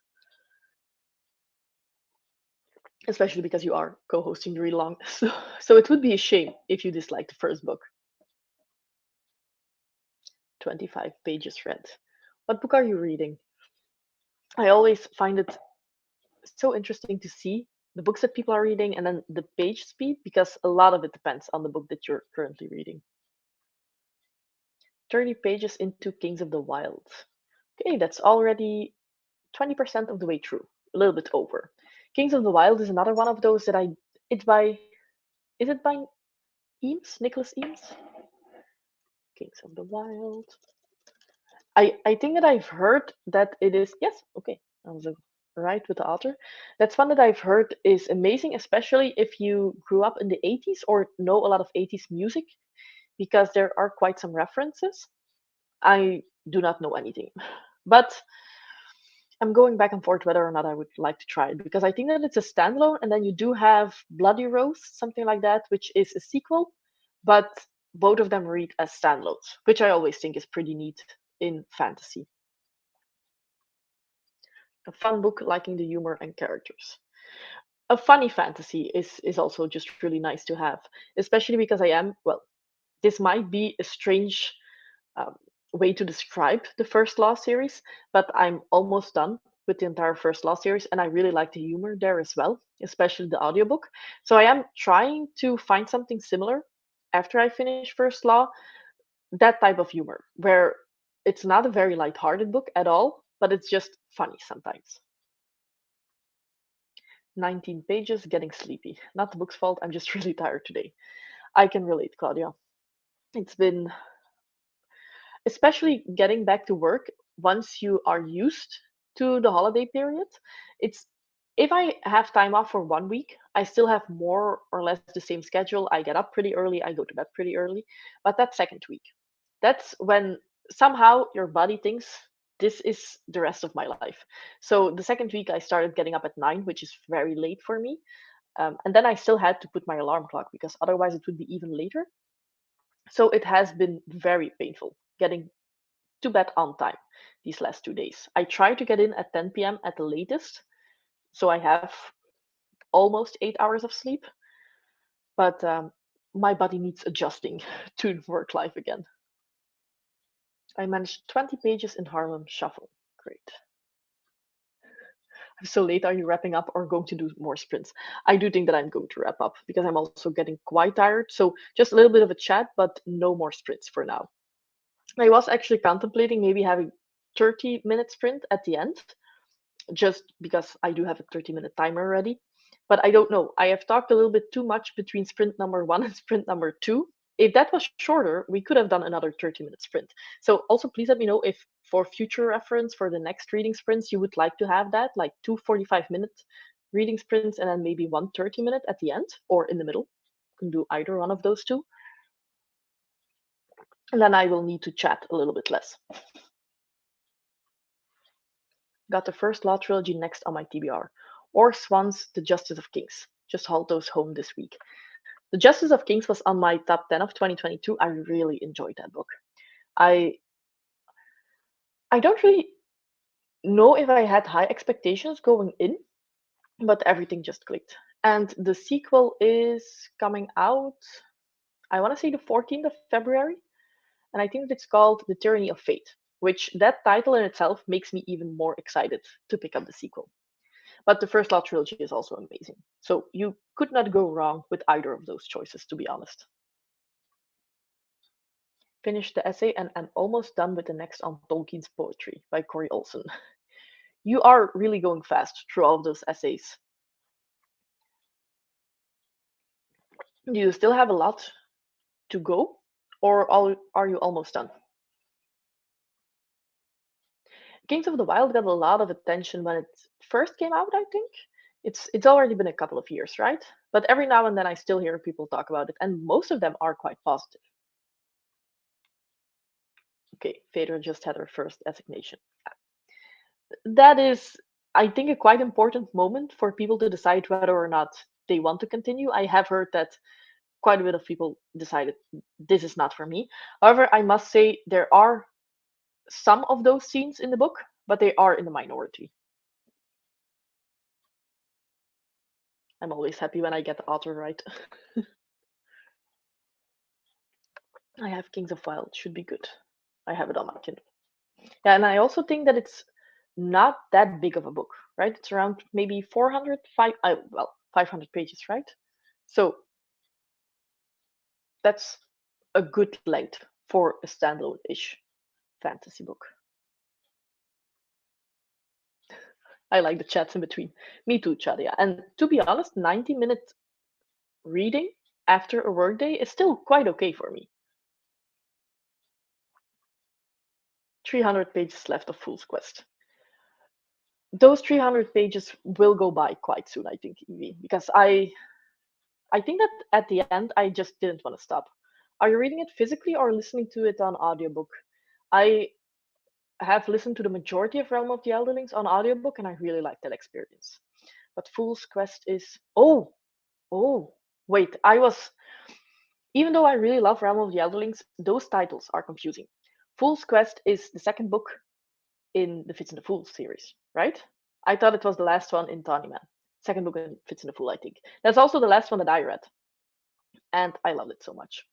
especially because you are co hosting the read along. So it would be a shame if you disliked the first book. 25 pages read. What book are you reading? I always find it so interesting to see the books that people are reading and then the page speed because a lot of it depends on the book that you're currently reading. 30 pages into Kings of the Wild. Okay, that's already 20% of the way through, a little bit over. Kings of the Wild is another one of those that it's by, is it by Eames, Nicholas Eames? Kings of the Wild. I think that I've heard that it is, yes, okay, I was right with the author. That's one that I've heard is amazing, especially if you grew up in the 80s or know a lot of 80s music, because there are quite some references. I do not know anything, but I'm going back and forth whether or not I would like to try it because I think that it's a standalone, and then you do have Bloody Rose, something like that, which is a sequel, but both of them read as standalones, which I always think is pretty neat. in fantasy. A fun book liking the humor and characters. A funny fantasy is also just really nice to have, especially because I am, well, this might be a strange um, way to describe the First Law series, but I'm almost done with the entire First Law series, and I really like the humor there as well, especially the audiobook. So I am trying to find something similar after I finish First Law, that type of humor, where it's not a very lighthearted book at all, but it's just funny sometimes. 19 pages, getting sleepy. Not the book's fault, I'm just really tired today. I can relate, Claudia. It's been, especially getting back to work once you are used to the holiday period. It's, if I have time off for 1 week, I still have more or less the same schedule. I get up pretty early, I go to bed pretty early. But that second week, that's when somehow your body thinks this is the rest of my life. So the second week, I started getting up at 9, which is very late for me. And then I still had to put my alarm clock because otherwise it would be even later. So it has been very painful getting to bed on time these last 2 days. I try to get in at 10 p.m. at the latest, so I have almost 8 hours of sleep, but my body needs adjusting to work life again. I managed 20 pages in Harlem Shuffle. Great. So late, are you wrapping up or going to do more sprints? I do think that I'm going to wrap up because I'm also getting quite tired. So just a little bit of a chat, but no more sprints for now. I was actually contemplating maybe having 30-minute sprint at the end, just because I do have a 30-minute timer ready. But I don't know. I have talked a little bit too much between sprint number one and sprint number two. If that was shorter, we could have done another 30-minute sprint. So also please let me know if for future reference for the next reading sprints you would like to have that, like two 45-minute reading sprints and then maybe one 30-minute at the end or in the middle. You can do either one of those two. And then I will need to chat a little bit less. Got the first Law trilogy next on my TBR. Or Swan's The Justice of Kings. Just hauled those home this week. The Justice of Kings was on my top 10 of 2022. I really enjoyed that book. I I don't really know if I had high expectations going in, but everything just clicked. And the sequel is coming out, I want to say the 14th of February, and I think it's called The Tyranny of Fate, which that title in itself makes me even more excited to pick up the sequel. But the first Law trilogy is also amazing. So you could not go wrong with either of those choices, to be honest. Finished the essay and I'm almost done with the next on Tolkien's poetry by Corey Olsen. You are really going fast through all of those essays. Do you still have a lot to go, or are you almost done? Kings of the Wild got a lot of attention when it first came out, I think. It's already been a couple of years, right? But every now and then I still hear people talk about it, and most of them are quite positive. Okay, Phaedra just had her first assignation. That is, I think, a quite important moment for people to decide whether or not they want to continue. I have heard that quite a bit of people decided this is not for me. However, I must say there are some of those scenes in the book, but they are in the minority. I'm always happy when I get the author right. I have Kings of Wild, should be good. I have it on my Kindle. Yeah, and I also think that it's not that big of a book, right? It's around maybe 400, 500 pages, right? So that's a good length for a standalone-ish fantasy book. I like the chats in between. Me too, Chadia. And to be honest, 90-minute reading after a workday is still quite okay for me. 300 pages left of Fool's Quest. Those 300 pages will go by quite soon, I think, Evie, because I think that at the end I just didn't want to stop. Are you reading it physically or listening to it on audiobook? I have listened to the majority of Realm of the Elderlings on audiobook and I really like that experience. But Fool's Quest is, oh, wait, I was, even though I really love Realm of the Elderlings, those titles are confusing. Fool's Quest is the second book in the Fits and the Fool series, right? I thought it was the last one in Tawny Man. Second book in Fits and the Fool, I think. That's also the last one that I read, and I loved it so much.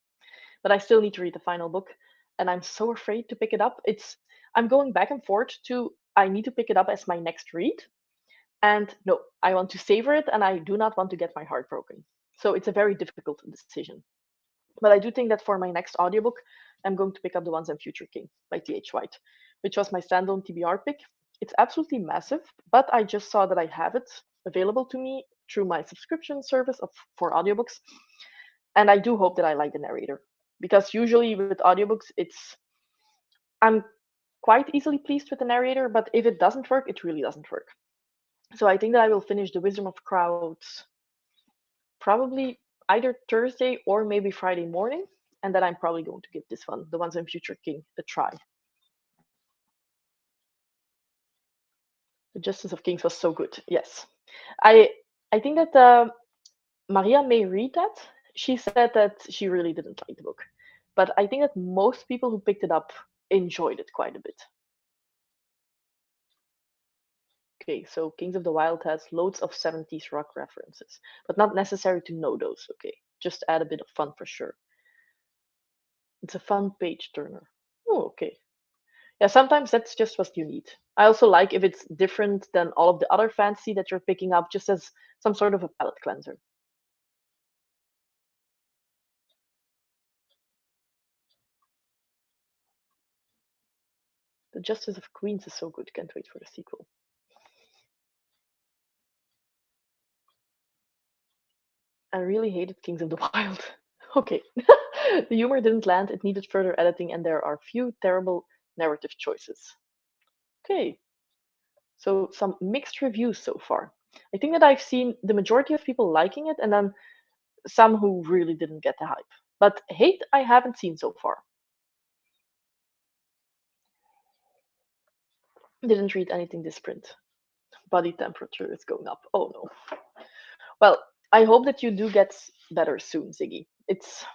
But I still need to read the final book, and I'm so afraid to pick it up. I'm going back and forth to I need to pick it up as my next read, and no, I want to savor it, and I do not want to get my heart broken. So it's a very difficult decision. But I do think that for my next audiobook, I'm going to pick up The Once and Future King by T.H. White, which was my standalone TBR pick. It's absolutely massive, but I just saw that I have it available to me through my subscription service for audiobooks. And I do hope that I like the narrator, because usually with audiobooks, I'm quite easily pleased with the narrator, but if it doesn't work, it really doesn't work. So I think that I will finish The Wisdom of Crowds probably either Thursday or maybe Friday morning, and then I'm probably going to give this one, The Once and Future King, a try. The Justice of Kings was so good. Yes, I think that Maria may read that. She said that she really didn't like the book, but I think that most people who picked it up enjoyed it quite a bit. Okay, so Kings of the Wild has loads of 70s rock references, but not necessary to know those. Okay, just add a bit of fun for sure. It's a fun page turner. Oh, okay. Yeah, sometimes that's just what you need. I also like if it's different than all of the other fantasy that you're picking up, just as some sort of a palate cleanser. The Justice of Queens is so good. Can't wait for the sequel. I really hated Kings of the Wild. Okay. The humor didn't land, it needed further editing, and there are few terrible narrative choices. Okay. So some mixed reviews so far. I think that I've seen the majority of people liking it, and then some who really didn't get the hype. But hate I haven't seen so far. Didn't read anything this print. Body temperature is going up. Oh no. Well, I hope that you do get better soon, Ziggy. It's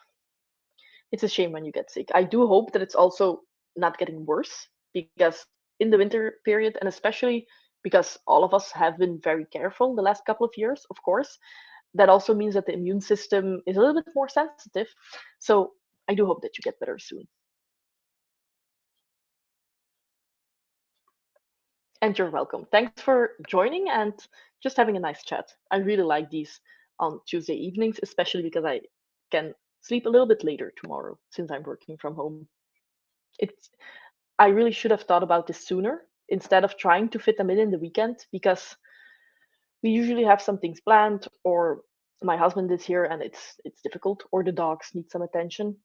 a shame when you get sick. I do hope that it's also not getting worse, because in the winter period, and especially because all of us have been very careful the last couple of years, of course, that also means that the immune system is a little bit more sensitive. So I do hope that you get better soon. And you're welcome. Thanks for joining and just having a nice chat. I really like these on Tuesday evenings, especially because I can sleep a little bit later tomorrow since I'm working from home. It's I really should have thought about this sooner instead of trying to fit them in the weekend, because we usually have some things planned, or my husband is here and it's difficult, or the dogs need some attention.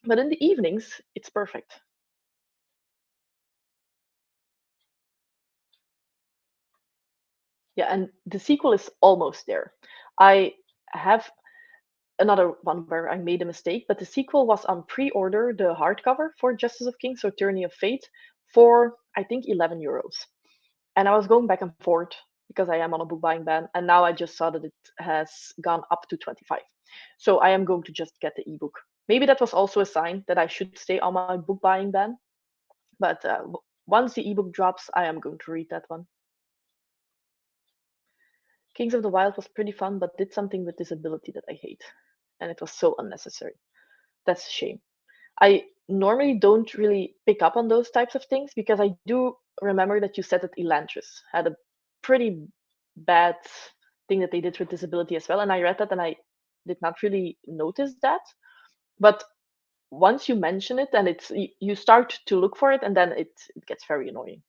But in the evenings, it's perfect. Yeah, and the sequel is almost there. I have another one where I made a mistake, but the sequel was on pre-order, the hardcover for Justice of Kings, so Tourney of Fate, for I think €11. And I was going back and forth because I am on a book buying ban, and now I just saw that it has gone up to 25. So I am going to just get the ebook. Maybe that was also a sign that I should stay on my book buying ban. But once the ebook drops, I am going to read that one. Kings of the Wild was pretty fun, but did something with disability that I hate. And it was so unnecessary. That's a shame. I normally don't really pick up on those types of things, because I do remember that you said that Elantris had a pretty bad thing that they did with disability as well. And I read that and I did not really notice that. But once you mention it, and you start to look for it, and then it gets very annoying.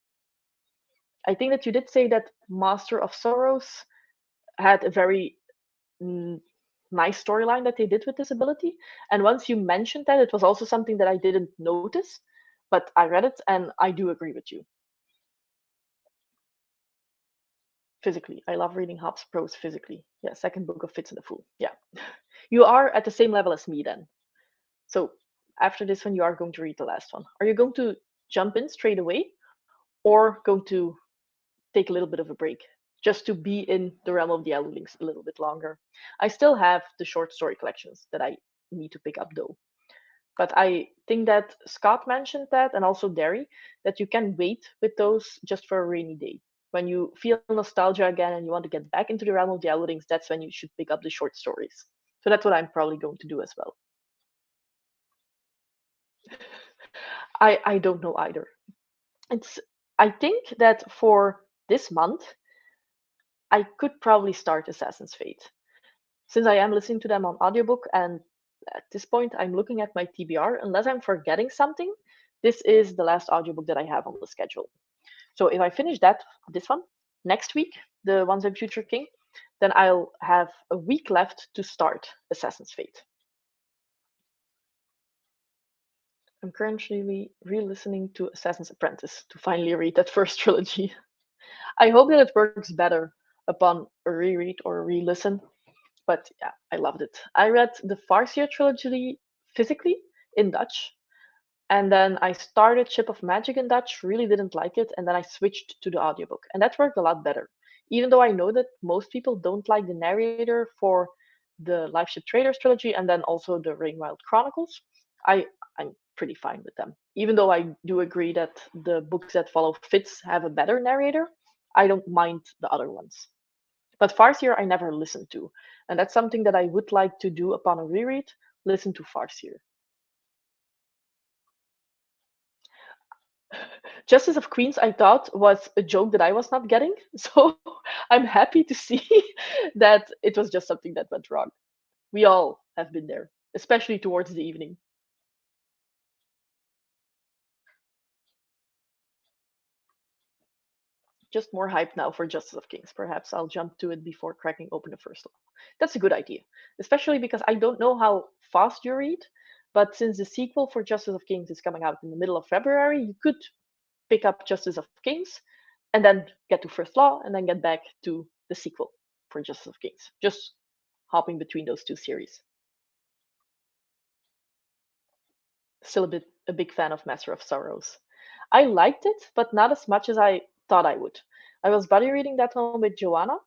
I think that you did say that Master of Sorrows had a very nice storyline that they did with disability. And once you mentioned that, it was also something that I didn't notice, but I read it and I do agree with you. Physically, I love reading Hobbes prose physically. Yeah, second book of Fits and the Fool. Yeah, you are at the same level as me then. So after this one, you are going to read the last one. Are you going to jump in straight away, or going to take a little bit of a break just to be in the realm of the Elulings a little bit longer? I still have the short story collections that I need to pick up though. But I think that Scott mentioned that, and also Derry, that you can wait with those just for a rainy day. When you feel nostalgia again and you want to get back into the realm of the Elder Rings, that's when you should pick up the short stories. So that's what I'm probably going to do as well. I don't know either. It's I think that for this month I could probably start Assassin's Fate. Since I am listening to them on audiobook, and at this point I'm looking at my TBR, unless I'm forgetting something, this is the last audiobook that I have on the schedule. So if I finish this one next week, the Once and Future King, then I'll have a week left to start Assassin's Fate. I'm currently re-listening to Assassin's Apprentice to finally read that first trilogy. I hope that it works better upon a reread or a re-listen. But yeah, I loved it. I read the Farseer trilogy physically in Dutch, and then I started Ship of Magic in Dutch, really didn't like it, and then I switched to the audiobook. And that worked a lot better. Even though I know that most people don't like the narrator for the Life Ship Traders trilogy and then also the Rainwild Chronicles, I'm pretty fine with them. Even though I do agree that the books that follow Fitz have a better narrator, I don't mind the other ones. But Farseer I never listened to, and that's something that I would like to do upon a reread, listen to Farseer. Justice of Queens I thought was a joke that I was not getting, so I'm happy to see that it was just something that went wrong. We all have been there, especially towards the evening. Just more hype now for Justice of Kings. Perhaps I'll jump to it before cracking open the first one. That's a good idea, especially because I don't know how fast you read, but since the sequel for Justice of Kings is coming out in the middle of February, you could pick up Justice of Kings and then get to First Law and then get back to the sequel for Justice of Kings. Just hopping between those two series. Still a big fan of Master of Sorrows. I liked it, but not as much as I thought I would. I was buddy reading that one with Joanna,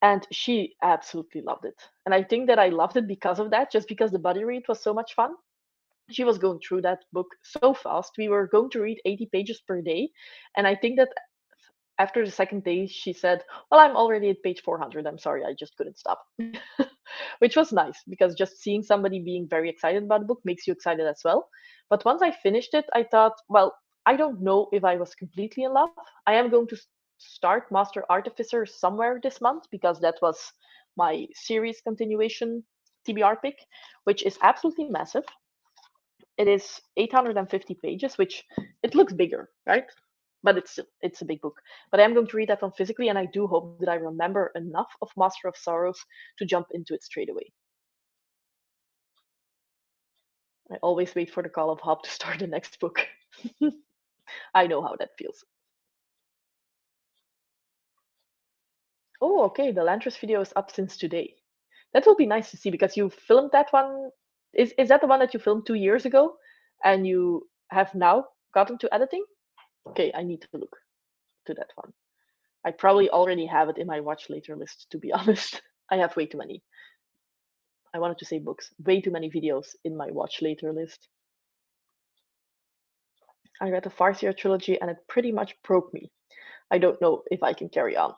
and she absolutely loved it. And I think that I loved it because of that, just because the buddy read was so much fun. She was going through that book so fast. We were going to read 80 pages per day. And I think that after the second day, she said, well, I'm already at page 400. I'm sorry, I just couldn't stop. Which was nice because just seeing somebody being very excited about the book makes you excited as well. But once I finished it, I thought, well, I don't know if I was completely in love. I am going to start Master Artificer somewhere this month because that was my series continuation TBR pick, which is absolutely massive. It is 850 pages, which it looks bigger, right? But it's a big book. But I'm going to read that one physically, and I do hope that I remember enough of Master of Sorrows to jump into it straight away. I always wait for the call of Hop to start the next book. I know how that feels. Oh, okay. The Lantras video is up since today. That will be nice to see because you filmed that one. Is that the one that you filmed 2 years ago, and you have now gotten to editing? Okay, I need to look to that one. I probably already have it in my watch later list, to be honest. I have way too many. I wanted to say books, way too many videos in my watch later list. I read the Farseer trilogy and it pretty much broke me. I don't know if I can carry on.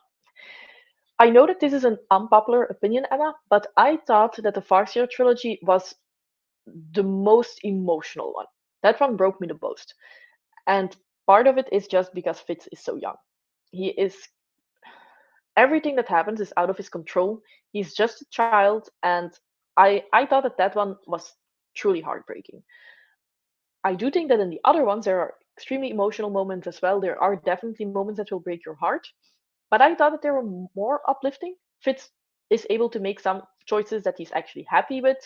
I know that this is an unpopular opinion, Emma, but I thought that the Farseer trilogy was the most emotional one. That one broke me the most. And part of it is just because Fitz is so young. He is everything that happens is out of his control. He's just a child, and I thought that that one was truly heartbreaking. I do think that in the other ones there are extremely emotional moments as well. There are definitely moments that will break your heart, but I thought that they were more uplifting. Fitz is able to make some choices that he's actually happy with.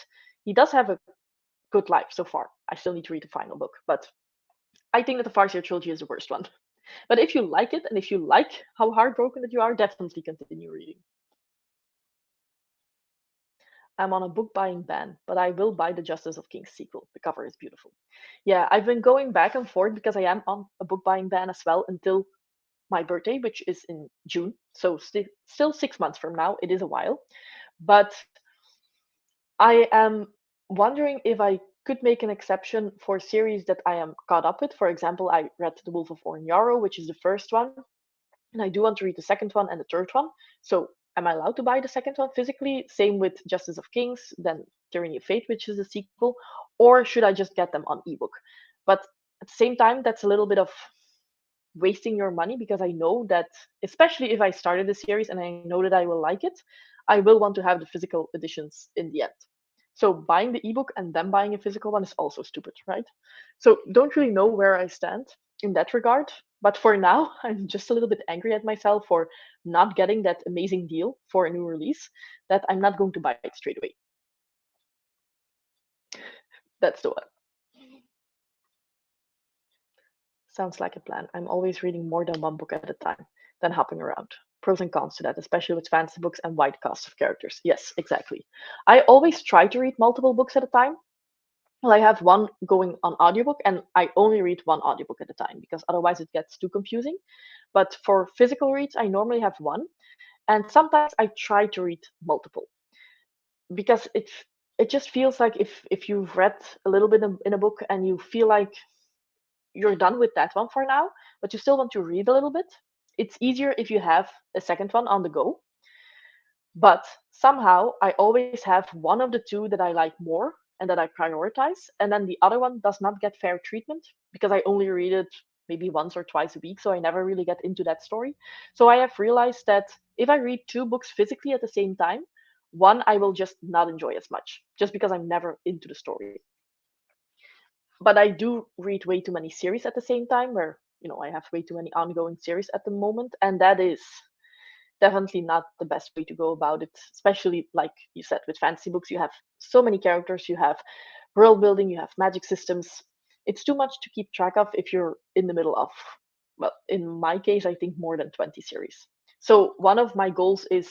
He does have a good life so far. I still need to read the final book, but I think that the Farseer trilogy is the worst one. But if you like it and if you like how heartbroken that you are, definitely continue reading. I'm on a book buying ban, but I will buy the Justice of Kings sequel. The cover is beautiful. Yeah, I've been going back and forth because I am on a book buying ban as well until my birthday, which is in June. So still 6 months from now. It is a while. But I am wondering if I could make an exception for series that I am caught up with. For example, I read The Wolf of Oren-Yaro, which is the first one, and I do want to read the second one and the third one. So am I allowed to buy the second one physically? Same with Justice of Kings, then Tyranny of Fate, which is the sequel, or should I just get them on ebook? But at the same time, that's a little bit of wasting your money because I know that, especially if I started the series and I know that I will like it, I will want to have the physical editions in the end. So buying the ebook and then buying a physical one is also stupid, right? So don't really know where I stand in that regard. But for now, I'm just a little bit angry at myself for not getting that amazing deal for a new release that I'm not going to buy it straight away. That's the one. Sounds like a plan. I'm always reading more than one book at a time, then hopping around. Pros and cons to that, especially with fantasy books and wide casts of characters. Yes, exactly. I always try to read multiple books at a time. Well, I have one going on audiobook, and I only read one audiobook at a time because otherwise it gets too confusing. But for physical reads, I normally have one, and sometimes I try to read multiple because it just feels like if you've read a little bit in a book and you feel like you're done with that one for now, but you still want to read a little bit, it's easier if you have a second one on the go. But somehow I always have one of the two that I like more and that I prioritize, and then the other one does not get fair treatment because I only read it maybe once or twice a week, so I never really get into that story. So I have realized that if I read two books physically at the same time, one I will just not enjoy as much, just because I'm never into the story. But I do read way too many series at the same time, where I have way too many ongoing series at the moment, and that is definitely not the best way to go about it. Especially like you said, with fantasy books, you have so many characters, you have world building, you have magic systems. It's too much to keep track of if you're in the middle of, well, in my case, I think more than 20 series. So one of my goals is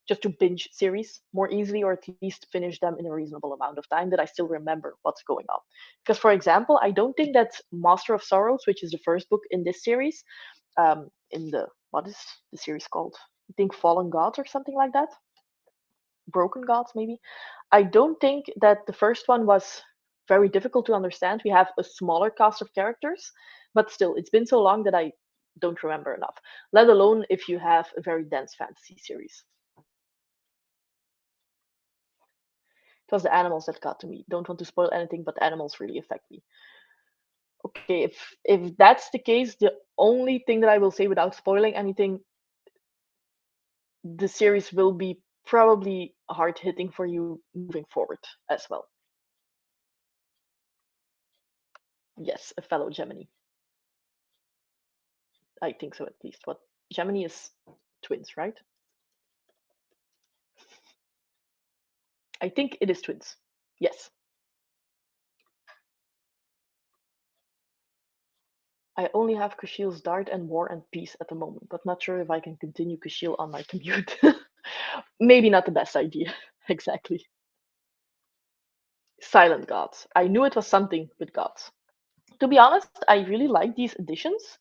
just to binge series more easily, or at least finish them in a reasonable amount of time that I still remember what's going on. Because, for example, I don't think that Master of Sorrows, which is the first book in this series, in the what is the series called? I think Fallen Gods or something like that. Broken Gods, maybe. I don't think that the first one was very difficult to understand. We have a smaller cast of characters, but still, it's been so long that I don't remember enough, let alone if you have a very dense fantasy series. It was the animals that got to me. Don't want to spoil anything, but animals really affect me. Okay, if that's the case, the only thing that I will say without spoiling anything, the series will be probably hard hitting for you moving forward as well. Yes, a fellow Gemini. I think so, at least. What Gemini is twins, right? I think it is twins. Yes. I only have Kushiel's Dart and War and Peace at the moment, but not sure if I can continue Kushiel on my commute. Maybe not the best idea. Exactly. Silent Gods. I knew it was something with gods. To be honest, I really like these editions,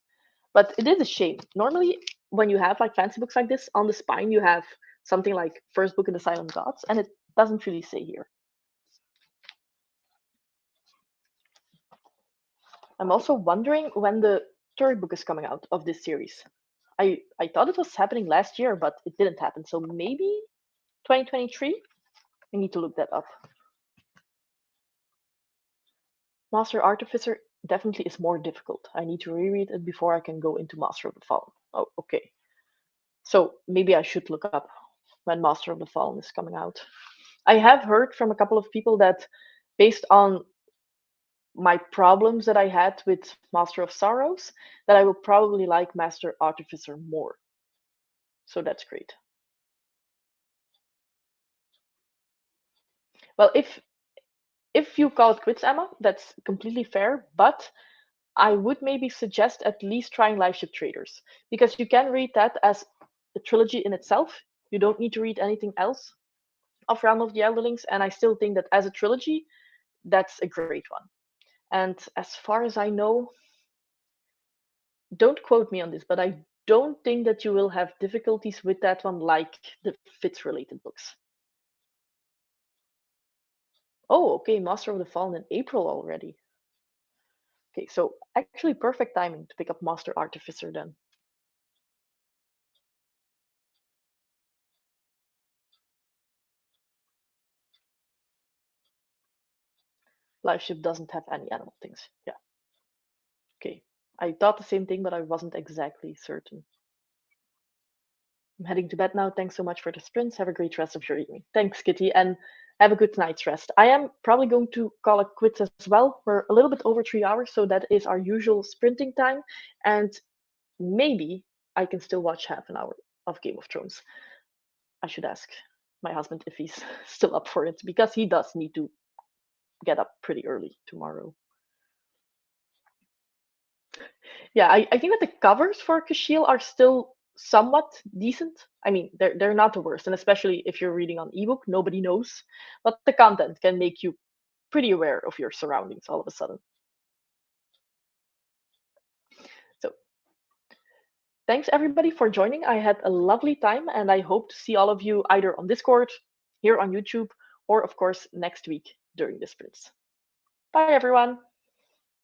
but it is a shame. Normally, when you have like fancy books like this, on the spine you have something like first book in the Silent Gods, and it doesn't really say here. I'm also wondering when the third book is coming out of this series. I thought it was happening last year, but it didn't happen. So maybe 2023? I need to look that up. Master Artificer definitely is more difficult. I need to reread it before I can go into Master of the Fallen. Oh, okay. So maybe I should look up when Master of the Fallen is coming out. I have heard from a couple of people that based on my problems that I had with Master of Sorrows, that I will probably like Master Artificer more. So that's great. Well, if you call it quits, Emma, that's completely fair. But I would maybe suggest at least trying Live Ship Traders because you can read that as a trilogy in itself. You don't need to read anything else of Realm of the Elderlings, and I still think that as a trilogy, that's a great one. And as far as I know, don't quote me on this, but I don't think that you will have difficulties with that one like the Fitz related books. Oh, okay, Master of the Fallen in April already. Okay, so actually perfect timing to pick up Master Artificer then. Life Ship doesn't have any animal things. Yeah, okay. I thought the same thing, but I wasn't exactly certain. I'm heading to bed now. Thanks so much for the sprints. Have a great rest of your evening. Thanks, Kitty, and have a good night's rest. I am probably going to call it quits as well. We're a little bit over 3 hours, so that is our usual sprinting time. And maybe I can still watch half an hour of Game of Thrones. I should ask my husband if he's still up for it, because he does need to get up pretty early tomorrow. Yeah, I think that the covers for Kashiel are still somewhat decent. I mean, they're not the worst, and especially if you're reading on ebook, nobody knows. But the content can make you pretty aware of your surroundings all of a sudden. So thanks everybody for joining. I had a lovely time, and I hope to see all of you either on Discord, here on YouTube, or of course next week during the sprints. Bye everyone.